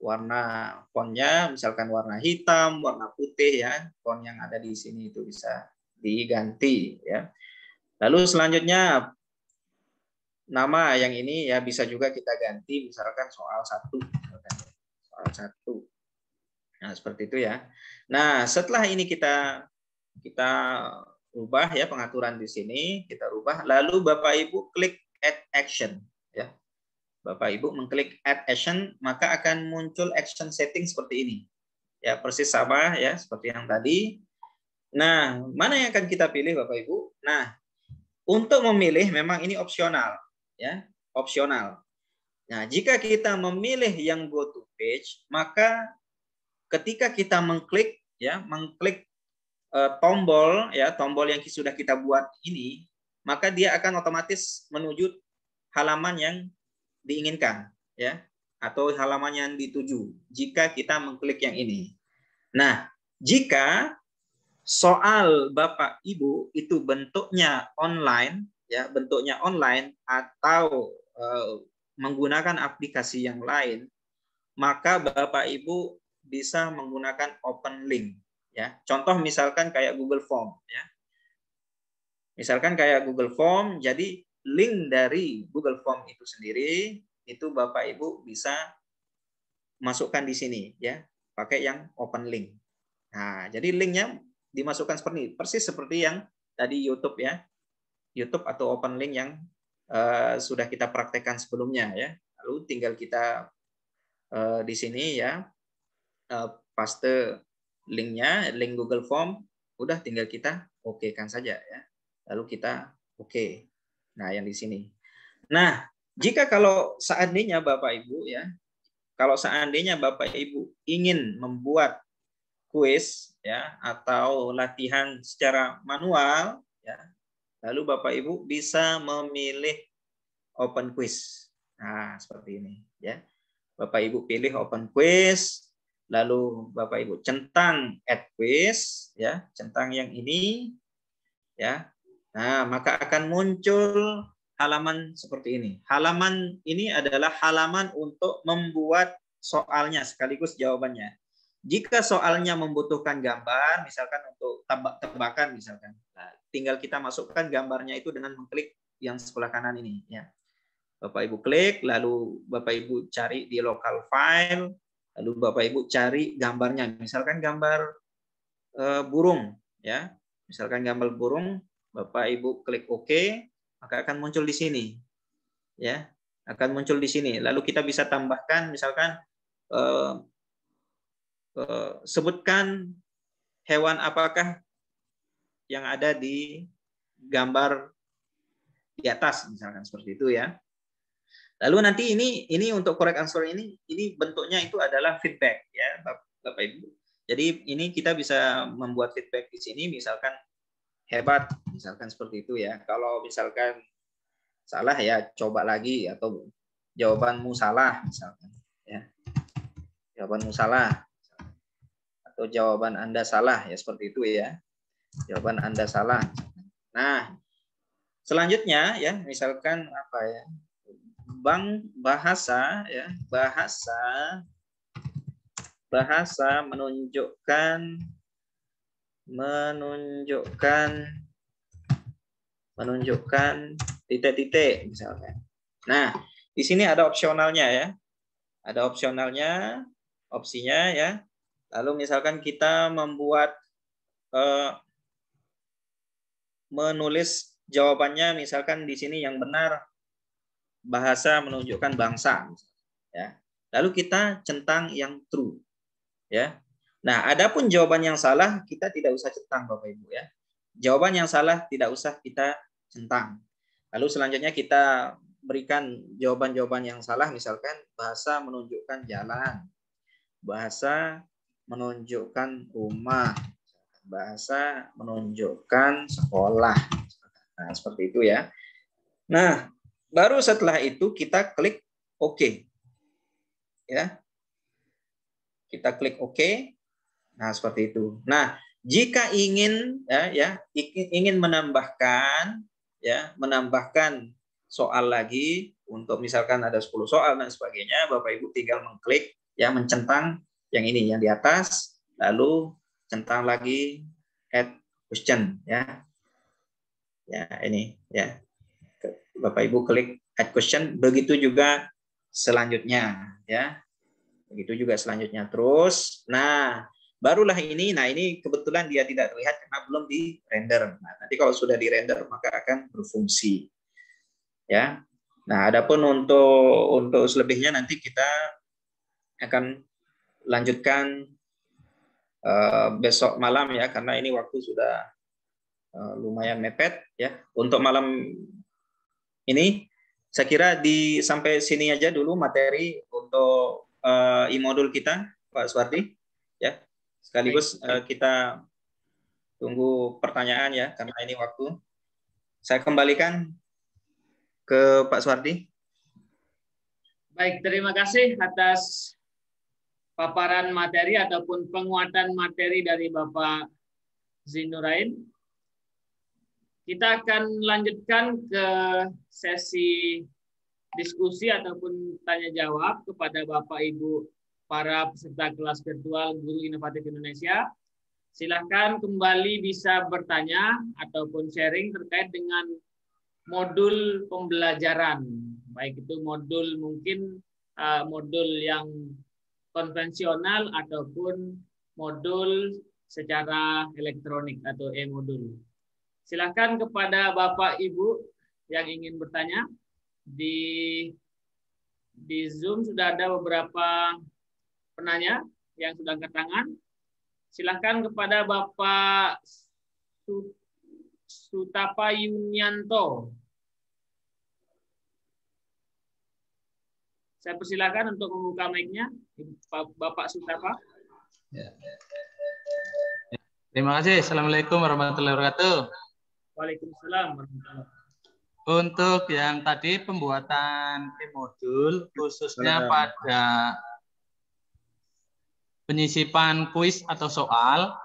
warna fontnya, misalkan warna hitam, warna putih ya. Font yang ada di sini itu bisa diganti ya. Lalu selanjutnya nama yang ini ya bisa juga kita ganti, misalkan soal 1 misalkan. Soal 1. Nah, seperti itu ya. Nah, setelah ini kita ubah ya pengaturan di sini, kita ubah. Lalu Bapak Ibu klik add action ya. Bapak Ibu mengklik add action, maka akan muncul action setting seperti ini. Ya, persis sama ya seperti yang tadi. Nah, mana yang akan kita pilih Bapak Ibu? Nah, untuk memilih memang ini opsional ya, opsional. Nah, jika kita memilih yang go to page, maka ketika kita mengklik tombol yang sudah kita buat ini, maka dia akan otomatis menuju halaman yang diinginkan ya, atau halaman yang dituju jika kita mengklik yang ini. Nah, jika soal Bapak Ibu itu bentuknya online ya, bentuknya online atau menggunakan aplikasi yang lain, maka Bapak Ibu bisa menggunakan open link ya. Contoh misalkan kayak Google Form ya. Misalkan kayak Google Form, jadi link dari Google Form itu sendiri itu Bapak Ibu bisa masukkan di sini ya, pakai yang open link. Nah, jadi linknya dimasukkan seperti ini, persis seperti yang tadi YouTube ya. YouTube atau open link yang sudah kita praktekkan sebelumnya ya. Lalu tinggal kita di sini ya paste linknya, link Google Form, udah tinggal kita oke-kan saja ya. Lalu kita oke. Nah, yang di sini. Nah, jika kalau seandainya Bapak Ibu ya, kalau seandainya Bapak Ibu ingin membuat kuis ya atau latihan secara manual ya, lalu Bapak Ibu bisa memilih open quiz. Nah, seperti ini ya. Bapak Ibu pilih open quiz, lalu Bapak Ibu centang add quiz ya, centang yang ini ya. Nah, maka akan muncul halaman seperti ini. Halaman ini adalah halaman untuk membuat soalnya sekaligus jawabannya. Jika soalnya membutuhkan gambar, misalkan untuk tebak-tebakan misalkan, nah, tinggal kita masukkan gambarnya itu dengan mengklik yang sebelah kanan ini. Ya. Bapak Ibu klik, lalu Bapak Ibu cari di local file, lalu Bapak Ibu cari gambarnya, misalkan gambar burung, ya, misalkan gambar burung, Bapak Ibu klik OK, maka akan muncul di sini, ya, akan muncul di sini. Lalu kita bisa tambahkan, misalkan sebutkan hewan apakah yang ada di gambar di atas, misalkan seperti itu ya. Lalu nanti ini untuk correct answer ini bentuknya itu adalah feedback ya Bapak Ibu. Jadi ini kita bisa membuat feedback di sini, misalkan hebat, misalkan seperti itu ya. Kalau misalkan salah ya coba lagi, atau jawabanmu salah misalkan ya. Jawabanmu salah atau jawaban Anda salah ya, seperti itu ya. Jawaban Anda salah. Nah, selanjutnya ya, misalkan apa ya? Bahasa ya, bahasa menunjukkan titik-titik misalkan. Nah, di sini ada opsionalnya ya. Ada opsionalnya, opsinya ya. Lalu misalkan kita membuat menulis jawabannya, misalkan di sini yang benar bahasa menunjukkan bangsa ya. Lalu kita centang yang true ya. Nah, adapun jawaban yang salah kita tidak usah centang Bapak Ibu ya. Jawaban yang salah tidak usah kita centang. Lalu selanjutnya kita berikan jawaban-jawaban yang salah, misalkan bahasa menunjukkan jalan, bahasa menunjukkan rumah, bahasa menunjukkan sekolah. Nah, seperti itu ya. Nah, baru setelah itu kita klik OK. Ya. Kita klik OK. Nah, seperti itu. Nah, jika ingin ingin menambahkan soal lagi, untuk misalkan ada 10 soal dan sebagainya, Bapak Ibu tinggal mengklik ya, mencentang yang ini yang di atas, lalu centang lagi add question ya. Ya, ini ya. Bapak Ibu klik add question, begitu juga selanjutnya ya. Begitu juga selanjutnya terus. Nah, barulah ini. Nah, ini kebetulan dia tidak terlihat karena belum di render. Nah, nanti kalau sudah di render maka akan berfungsi. Ya. Nah, adapun untuk selebihnya nanti kita akan lanjutkan besok malam ya, karena ini waktu sudah lumayan mepet ya. Untuk malam ini saya kira sampai sini aja dulu materi untuk e-modul kita, Pak Suwardi ya. Sekaligus kita tunggu pertanyaan ya, karena ini waktu. Saya kembalikan ke Pak Suwardi. Baik, terima kasih atas paparan materi ataupun penguatan materi dari Bapak Zinurain. Kita akan lanjutkan ke sesi diskusi ataupun tanya jawab kepada Bapak Ibu para peserta kelas virtual Guru Inovatif Indonesia. Silahkan kembali bisa bertanya ataupun sharing terkait dengan modul pembelajaran. Baik itu modul mungkin modul yang konvensional ataupun modul secara elektronik atau e-modul. Silakan kepada Bapak Ibu yang ingin bertanya. Di Zoom sudah ada beberapa penanya yang sudah angkat tangan. Silakan kepada Bapak Sutapa Yunianto. Saya persilakan untuk membuka mic-nya, Bapak Sutapa. Ya. Terima kasih. Assalamualaikum warahmatullahi wabarakatuh. Waalaikumsalam warahmatullahi wabarakatuh. Untuk yang tadi pembuatan e-modul khususnya pada penyisipan kuis atau soal,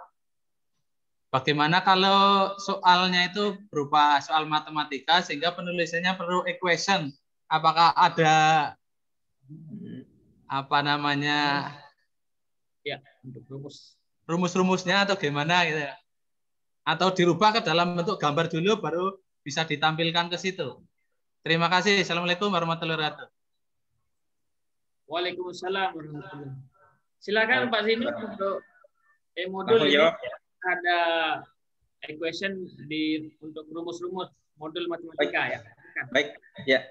Bagaimana kalau soalnya itu berupa soal matematika sehingga penulisannya perlu equation? Apakah ada apa namanya Ya, untuk rumus. rumus-rumusnya atau gimana gitu ya? Atau dirubah ke dalam bentuk gambar dulu baru bisa ditampilkan ke situ. Terima kasih. Assalamualaikum warahmatullahi wabarakatuh. Waalaikumsalam warahmatullahi wabarakatuh. Silakan Pak Zinu untuk modul Langsung ini jawab. ada equation untuk rumus-rumus modul matematika ya. Baik, ya.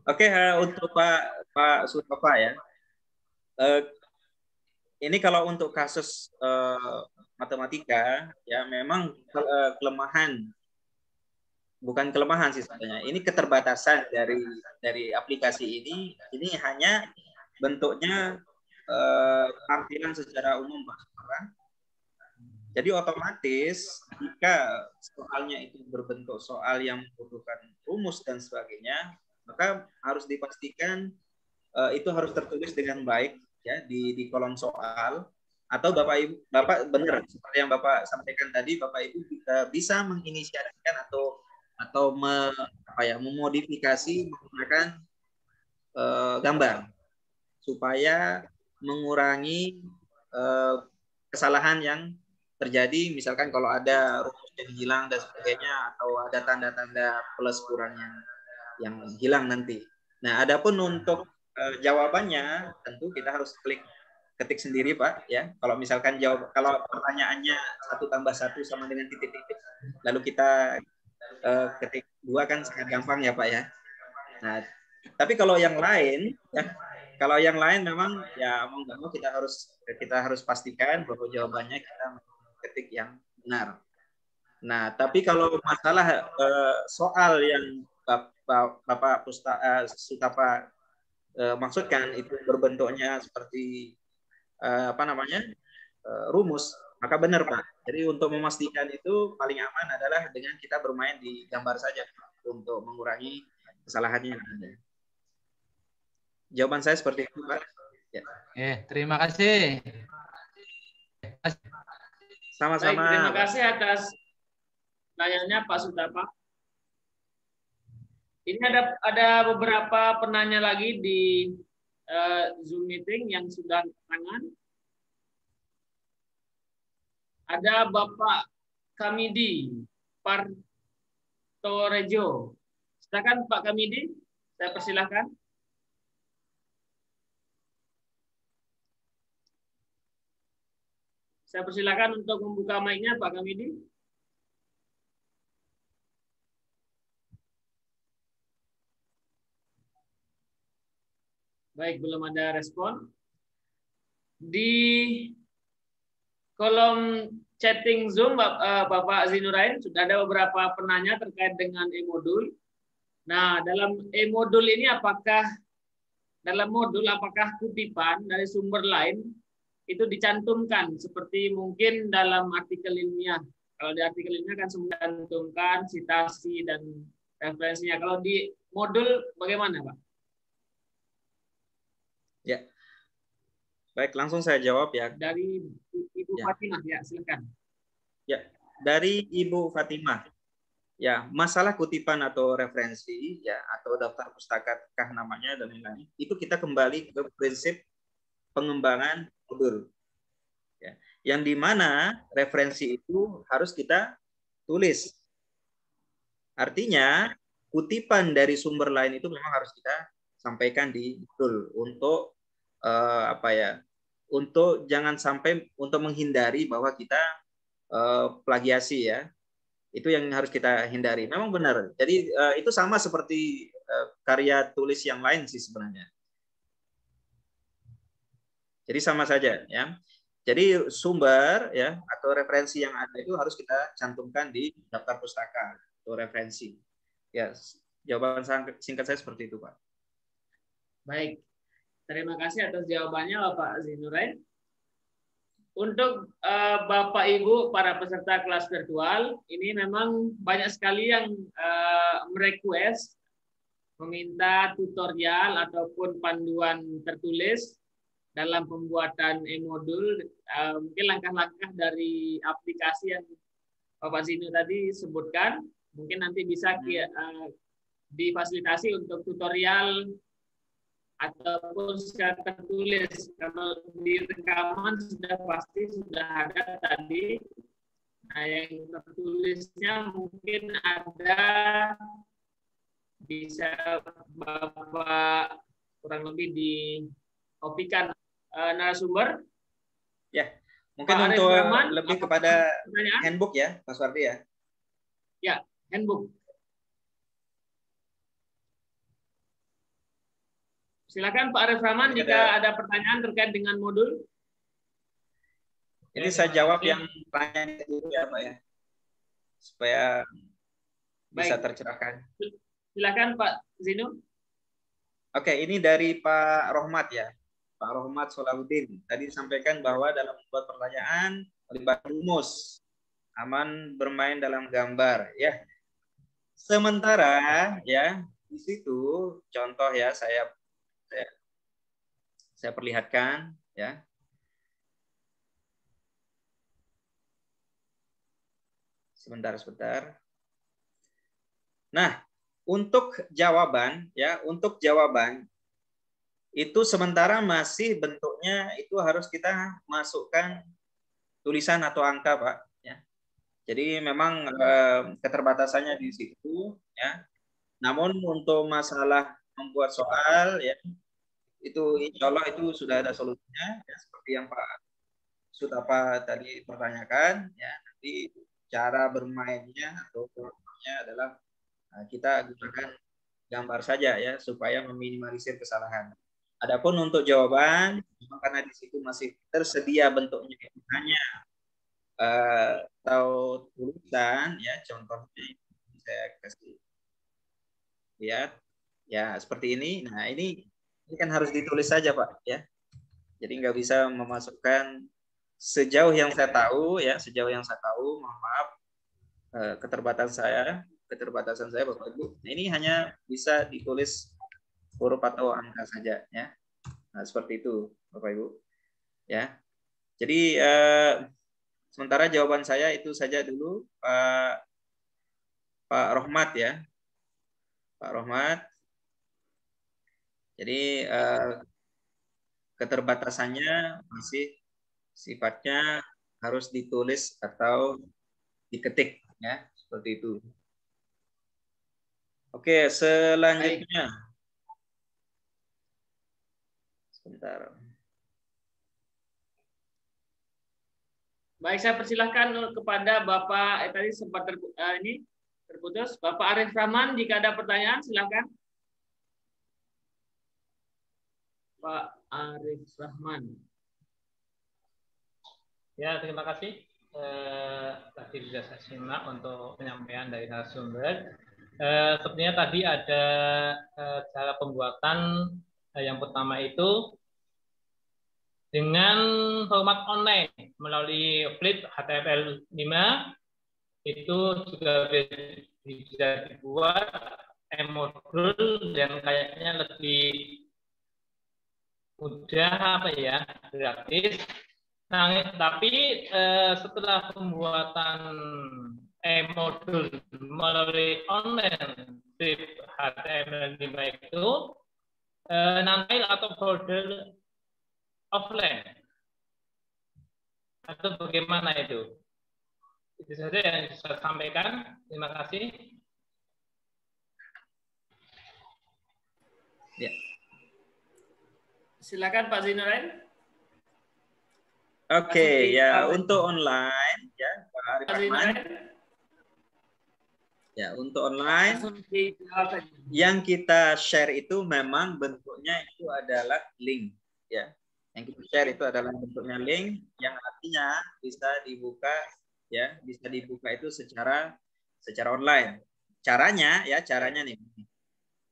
Oke, untuk Pak Sutopa ya. Ini kalau untuk kasus matematika ya memang kelemahan, bukan kelemahan sih sebenarnya. Ini keterbatasan dari aplikasi ini hanya bentuknya tampilan secara umum, Pak. Jadi otomatis jika soalnya itu berbentuk soal yang membutuhkan rumus dan sebagainya, maka harus dipastikan itu harus tertulis dengan baik ya di kolom soal, atau Bapak benar seperti yang Bapak sampaikan tadi, Bapak Ibu bisa menginisiasikan atau memodifikasi menggunakan gambar supaya mengurangi kesalahan yang terjadi, misalkan kalau ada rumus yang hilang dan sebagainya, atau ada tanda-tanda plus kurang yang hilang nanti. Nah, adapun untuk jawabannya tentu kita harus ketik sendiri, Pak, ya. Kalau misalkan kalau pertanyaannya 1+1 sama dengan titik-titik, lalu kita ketik 2 kan sangat gampang ya, Pak, ya. Nah, tapi kalau yang lain ya, kalau yang lain memang ya mau nggak mau kita harus pastikan bahwa jawabannya kita ketik yang benar. Nah, tapi kalau masalah soal yang Bapak Sutapa maksudkan itu berbentuknya seperti rumus, maka benar, Pak. Jadi untuk memastikan itu paling aman adalah dengan kita bermain di gambar saja, Pak, untuk mengurangi kesalahannya yang ada. Jawaban saya seperti itu, Pak. Ya. Terima kasih. Sama-sama. Baik, terima kasih atas pertanyaannya Pak Sutapa. Ini ada beberapa penanya lagi di Zoom meeting yang sudah tangan. Ada Bapak Kamidi Partorejo. Silakan Pak Kamidi, saya persilahkan. Saya persilakan untuk membuka mic-nya, Pak Kamidi. Baik, belum ada respon. Di kolom chatting Zoom, Bapak Zinurain, sudah ada beberapa penanya terkait dengan e-modul. Nah, dalam e-modul ini apakah kutipan dari sumber lain itu dicantumkan seperti mungkin dalam artikel ilmiah. Kalau di artikel ilmiah kan semua dicantumkan citasi dan referensinya. Kalau di modul bagaimana, Pak? Ya. Baik, langsung saya jawab ya. Dari Ibu Fatimah, ya silakan. Ya, dari Ibu Fatimah. Ya, masalah kutipan atau referensi ya atau daftar pustaka namanya dan lain-lain, itu kita kembali ke prinsip pengembangan modul. Ya. Yang dimana referensi itu harus kita tulis. Artinya kutipan dari sumber lain itu memang harus kita sampaikan di modul untuk untuk jangan sampai untuk menghindari bahwa kita plagiasi ya. Itu yang harus kita hindari. Memang benar. Jadi itu sama seperti karya tulis yang lain sih sebenarnya. Jadi sama saja ya. Jadi sumber ya atau referensi yang ada itu harus kita cantumkan di daftar pustaka atau referensi. Ya, jawaban singkat saya seperti itu, Pak. Baik. Terima kasih atas jawabannya Bapak Zinurain. Untuk Bapak Ibu para peserta kelas virtual, ini memang banyak sekali yang meminta tutorial ataupun panduan tertulis dalam pembuatan e-modul, mungkin langkah-langkah dari aplikasi yang Bapak Zino tadi sebutkan, mungkin nanti bisa difasilitasi untuk tutorial ataupun secara tertulis. Kalau di rekaman sudah pasti sudah ada tadi. Nah, yang tertulisnya mungkin ada, bisa Bapak kurang lebih dikopikan narasumber. Ya, mungkin Pak untuk Rahman, lebih kepada handbook ya, Mas Wardi ya. Ya, handbook. Silakan Pak Arif Rahman jika ada pertanyaan terkait dengan modul. Ini saya jawab yang pertanyaan itu ya Pak ya, supaya bisa tercerahkan. Silakan Pak Zino. Oke, ini dari Pak Rohmat ya, Pak Rohmat Solahuddin. Tadi disampaikan bahwa dalam membuat pertanyaan melibatkan rumus, aman bermain dalam gambar ya. Sementara ya di situ contoh ya saya perlihatkan ya. Sebentar. Nah, untuk jawaban ya, itu sementara masih bentuknya itu harus kita masukkan tulisan atau angka, Pak ya. Jadi memang keterbatasannya di situ ya. Namun untuk masalah membuat soal ya, itu insya Allah itu sudah ada solusinya ya, seperti yang Pak Sutapa tadi pertanyakan ya. Nanti cara bermainnya atau programnya adalah kita gunakan gambar saja ya supaya meminimalisir kesalahan. Adapun untuk jawaban, karena di situ masih tersedia bentuknya hanya atau tulisan ya, contohnya saya kasih lihat ya seperti ini. Nah ini kan harus ditulis saja Pak ya. Jadi nggak bisa memasukkan sejauh yang saya tahu ya, mohon maaf keterbatasan saya Bapak Ibu. Nah, ini hanya bisa ditulis huruf atau angka saja ya. Nah, seperti itu Bapak Ibu. Ya. Jadi sementara jawaban saya itu saja dulu Pak Rohmat ya. Pak Rohmat. Jadi keterbatasannya masih sifatnya harus ditulis atau diketik ya, seperti itu. Oke, selanjutnya. Sebentar. Baik, saya persilahkan kepada Bapak tadi sempat terputus. Bapak Arif Rahman, jika ada pertanyaan silakan. Pak Arif Rahman. Ya, terima kasih. Tadi sudah saya simak untuk penyampaian dari narasumber. Sepertinya tadi ada cara pembuatan yang pertama itu dengan format online melalui Flip HTML5 itu juga bisa dibuat e-modul yang kayaknya lebih mudah gratis. Nah, tapi setelah pembuatan e-modul melalui online Flip HTML5 itu nanti atau folder offline atau bagaimana itu? Itu saja yang saya sampaikan. Terima kasih. Ya. Silakan Pak Zinoren. Oke, ya untuk online ya Pak Arif Rahman. Ya, untuk online yang kita share itu memang bentuknya itu adalah link ya. Yang kita share itu adalah bentuknya link yang artinya bisa dibuka ya, bisa dibuka itu secara online. Caranya nih.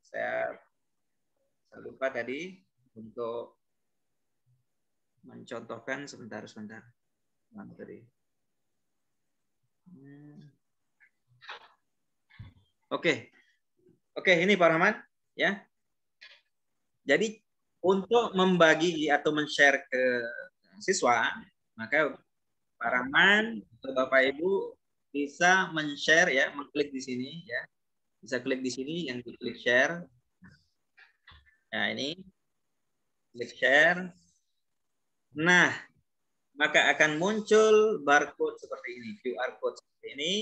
Saya lupa tadi untuk mencontohkan sebentar. Mana tadi? Oke, ini Pak Rahman ya. Jadi untuk membagi atau men-share ke siswa, maka Pak Rahman atau Bapak Ibu bisa men-share ya, mengklik di sini ya. Bisa klik di sini yang diklik share. Nah, ini klik share. Nah, maka akan muncul barcode seperti ini, QR code seperti ini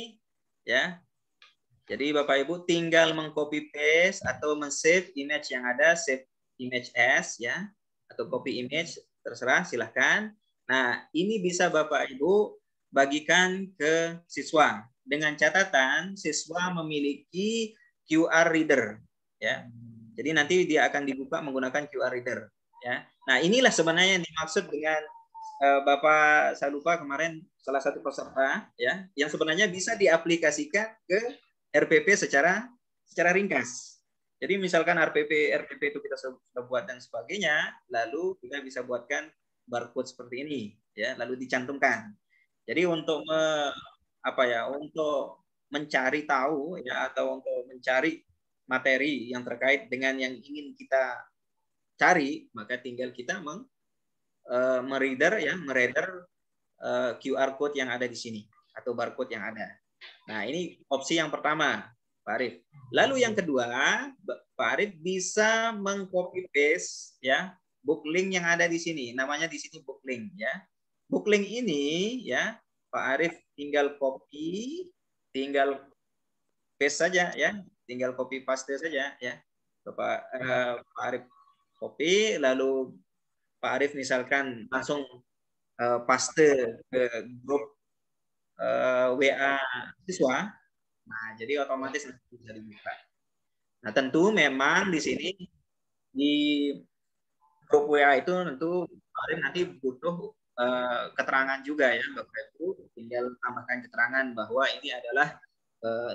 ya. Jadi Bapak Ibu tinggal meng-copy paste atau men-save image yang ada, save image as ya, atau copy image, terserah silahkan. Nah, ini bisa Bapak Ibu bagikan ke siswa dengan catatan siswa memiliki QR reader ya. Jadi nanti dia akan dibuka menggunakan QR reader ya. Nah, inilah sebenarnya yang dimaksud dengan Bapak saya lupa kemarin salah satu peserta ya, yang sebenarnya bisa diaplikasikan ke RPP secara ringkas. Jadi misalkan RPP itu kita sudah buat dan sebagainya, lalu kita bisa buatkan barcode seperti ini ya, lalu dicantumkan. Jadi untuk untuk mencari tahu ya, atau untuk mencari materi yang terkait dengan yang ingin kita cari, maka tinggal kita mereader QR code yang ada di sini atau barcode yang ada. Nah, ini opsi yang pertama, Pak Arif. Lalu yang kedua, Pak Arif bisa meng-copy paste ya book link yang ada di sini. Namanya di sini book link ya. Book link ini ya, Pak Arif tinggal copy, tinggal paste saja ya, tinggal copy paste saja ya. Pak Arif copy, lalu Pak Arif misalkan langsung paste ke grup WA siswa. Nah, jadi otomatis bisa dibuka. Nah, tentu memang di sini di grup WA itu tentu Pak Arif nanti butuh keterangan juga ya, Bapak Ibu. Tinggal tambahkan keterangan bahwa ini adalah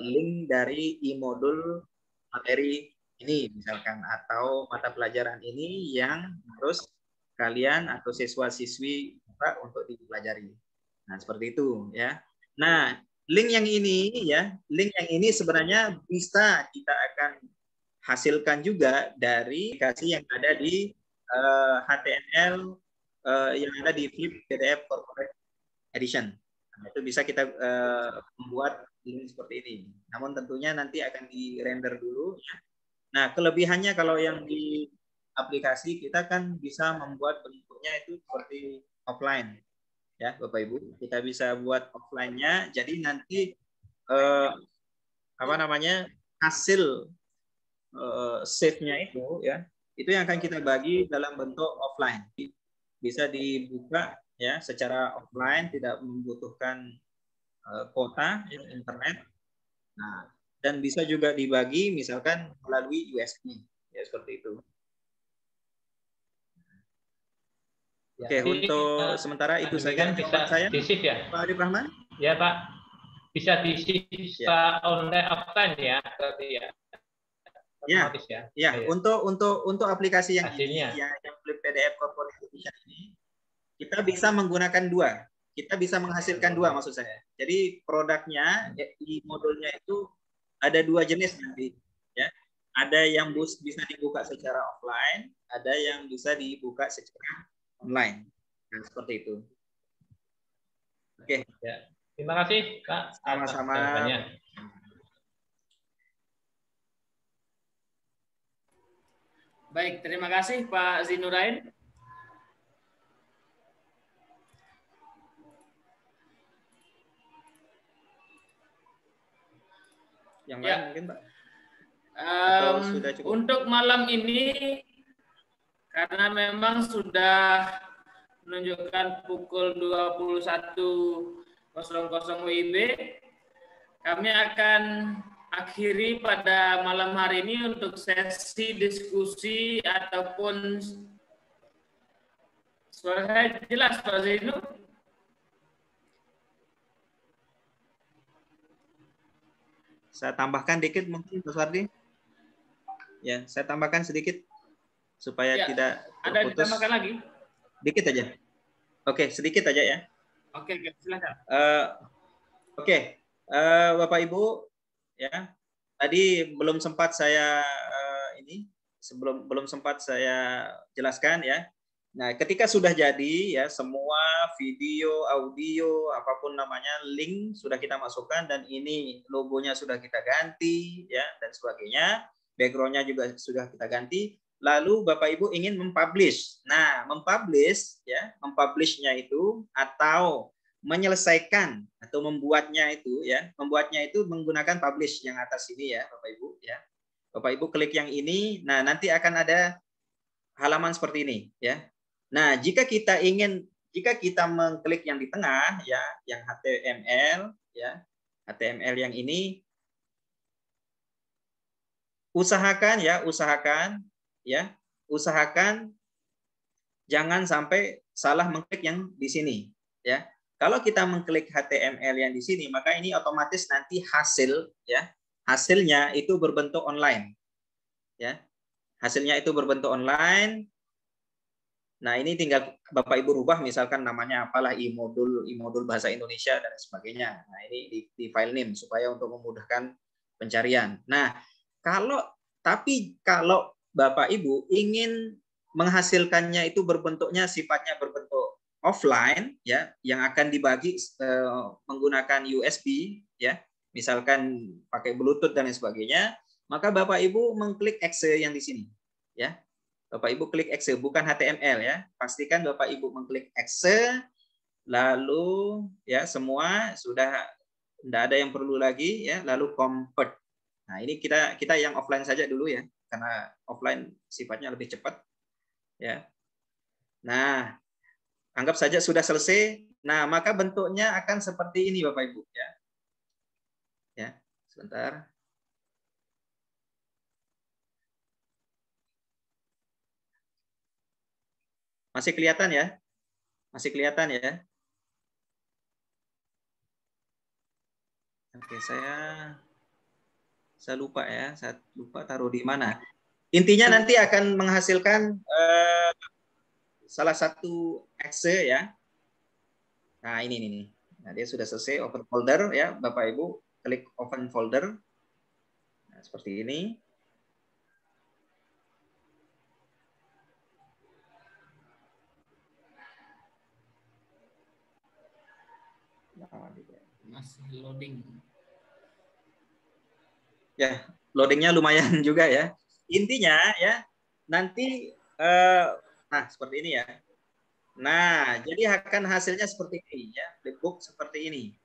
link dari e-modul materi ini misalkan, atau mata pelajaran ini yang harus kalian atau siswa-siswi untuk dipelajari. Nah, seperti itu ya. Nah, link yang ini ya, link yang ini sebenarnya bisa kita akan hasilkan juga dari aplikasi yang ada di HTML yang ada di Flip PDF Corporate Edition. Nah, itu bisa kita membuat link seperti ini. Namun tentunya nanti akan di-render dulu. Nah, kelebihannya kalau yang di aplikasi kita kan bisa membuat bentuknya itu seperti offline. Ya, Bapak Ibu, kita bisa buat offline-nya. Jadi nanti hasil save-nya itu ya, itu yang akan kita bagi dalam bentuk offline. Bisa dibuka ya secara offline, tidak membutuhkan kuota ya, internet. Nah, dan bisa juga dibagi misalkan melalui USB ya, seperti itu. Oke, untuk sementara itu saja bisa saya. Di-shift ya, Pak Arif Rahman? Ya, Pak. Bisa di-shift online offline ya, berarti ya. Ya. Ya, untuk aplikasi yang ini, yang Flip PDF Corporate Edition ini, kita bisa menggunakan dua. Kita bisa menghasilkan dua maksud saya. Jadi produknya di modulnya itu ada dua jenis nanti. Ya, ada yang bisa dibuka secara offline, ada yang bisa dibuka secara online. Nah, seperti itu. Oke. Ya. Terima kasih, Pak. Sama-sama. Baik, terima kasih Pak Zinurain. Yang lain mungkin, Pak? Sudah cukup? Untuk malam ini, karena memang sudah menunjukkan pukul 21.00 WIB, kami akan akhiri pada malam hari ini untuk sesi diskusi ataupun suara saya jelas Pak Zainul? Saya tambahkan dikit mungkin Pak Suwardi. Ya, saya tambahkan sedikit supaya tidak terputus. Ada ditambahkan lagi? Dikit aja. Oke, sedikit aja ya. Oke, silakan. Oke, Bapak Ibu, ya tadi belum sempat saya belum sempat saya jelaskan ya. Nah, ketika sudah jadi ya semua video, audio, apapun namanya, link sudah kita masukkan dan ini logonya sudah kita ganti ya dan sebagainya, backgroundnya juga sudah kita ganti. Lalu Bapak Ibu ingin mempublish. Nah, mempublish ya, mempublishnya itu atau menyelesaikan atau membuatnya itu ya, membuatnya itu menggunakan publish yang atas ini ya, Bapak Ibu ya. Bapak Ibu klik yang ini, nah nanti akan ada halaman seperti ini ya. Nah, jika kita mengklik yang di tengah ya, yang HTML ya, HTML yang ini, usahakan jangan sampai salah mengklik yang di sini ya. Kalau kita mengklik HTML yang di sini, maka ini otomatis nanti hasilnya itu berbentuk online ya. Hasilnya itu berbentuk online. Nah, ini tinggal Bapak Ibu rubah, misalkan namanya apalah, i-modul bahasa Indonesia dan sebagainya. Nah, ini di file name supaya untuk memudahkan pencarian. Nah, kalau Bapak Ibu ingin menghasilkannya itu sifatnya berbentuk offline ya, yang akan dibagi menggunakan USB ya, misalkan pakai Bluetooth dan sebagainya, maka Bapak Ibu mengklik exe yang di sini ya. Bapak Ibu klik exe, bukan HTML ya. Pastikan Bapak Ibu mengklik exe, lalu ya semua sudah tidak ada yang perlu lagi ya, lalu convert. Nah, ini kita yang offline saja dulu ya, karena offline sifatnya lebih cepat ya. Nah, anggap saja sudah selesai. Nah, maka bentuknya akan seperti ini Bapak Ibu ya. Ya, sebentar. Masih kelihatan ya? Masih kelihatan ya? Oke, saya lupa ya. Saya lupa taruh di mana. Intinya nanti akan menghasilkan salah satu exe ya. Nah, ini. Nah, dia sudah selesai open folder ya. Bapak Ibu klik open folder. Nah, seperti ini. Masih loading. Ya, loadingnya lumayan juga ya. Intinya ya, nanti nah seperti ini ya. Nah, jadi akan hasilnya seperti ini ya, flipbook seperti ini.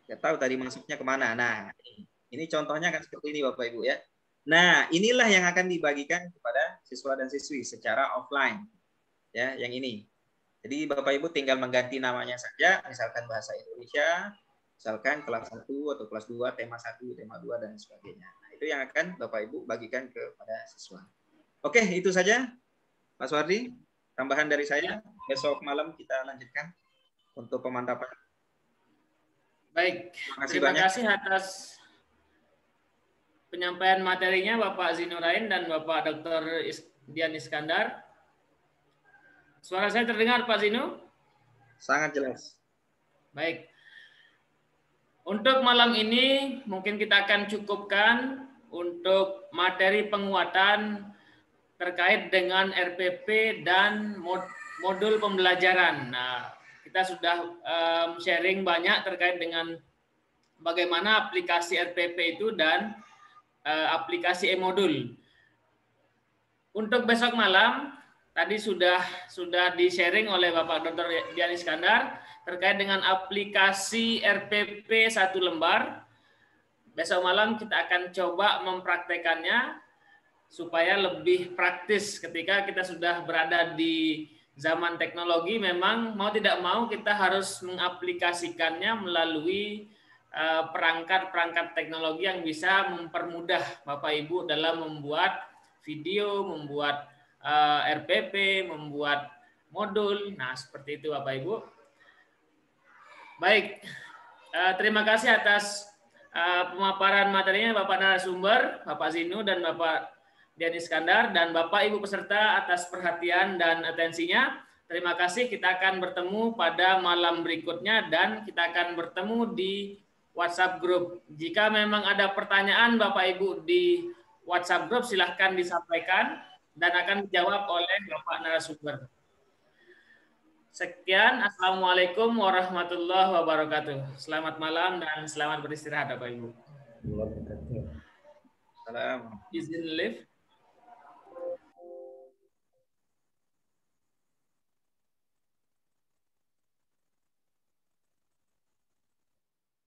Nggak tahu tadi masuknya kemana. Nah, ini contohnya akan seperti ini Bapak Ibu ya. Nah, inilah yang akan dibagikan kepada siswa dan siswi secara offline ya, yang ini. Jadi Bapak Ibu tinggal mengganti namanya saja, misalkan bahasa Indonesia, misalkan kelas 1 atau kelas 2, tema 1, tema 2, dan sebagainya. Nah, itu yang akan Bapak Ibu bagikan kepada siswa. Oke, itu saja Pak Suwardi. Tambahan dari saya, besok malam kita lanjutkan untuk pemantapan. Baik, terima kasih atas penyampaian materinya Bapak Zinurain dan Bapak Dr. Dian Iskandar. Suara saya terdengar Pak Zinu? Sangat jelas. Baik. Untuk malam ini mungkin kita akan cukupkan untuk materi penguatan terkait dengan RPP dan modul pembelajaran. Nah, kita sudah sharing banyak terkait dengan bagaimana aplikasi RPP itu dan aplikasi e-modul. Untuk besok malam, tadi sudah di-sharing oleh Bapak Dr. Dian Iskandar terkait dengan aplikasi RPP 1 lembar. Besok malam kita akan coba mempraktekannya supaya lebih praktis ketika kita sudah berada di zaman teknologi. Memang mau tidak mau kita harus mengaplikasikannya melalui perangkat-perangkat teknologi yang bisa mempermudah Bapak Ibu dalam membuat video, membuat RPP, membuat modul. Nah, seperti itu Bapak Ibu. Baik, terima kasih atas pemaparan materinya Bapak narasumber, Bapak Zinu dan Bapak Dian Iskandar, dan Bapak Ibu peserta atas perhatian dan atensinya. Terima kasih, kita akan bertemu pada malam berikutnya dan kita akan bertemu di WhatsApp group. Jika memang ada pertanyaan Bapak Ibu di WhatsApp grup silahkan disampaikan dan akan dijawab oleh Bapak narasumber. Sekian, Assalamualaikum warahmatullahi wabarakatuh. Selamat malam dan selamat beristirahat Bapak Ibu. Salam. Izin live.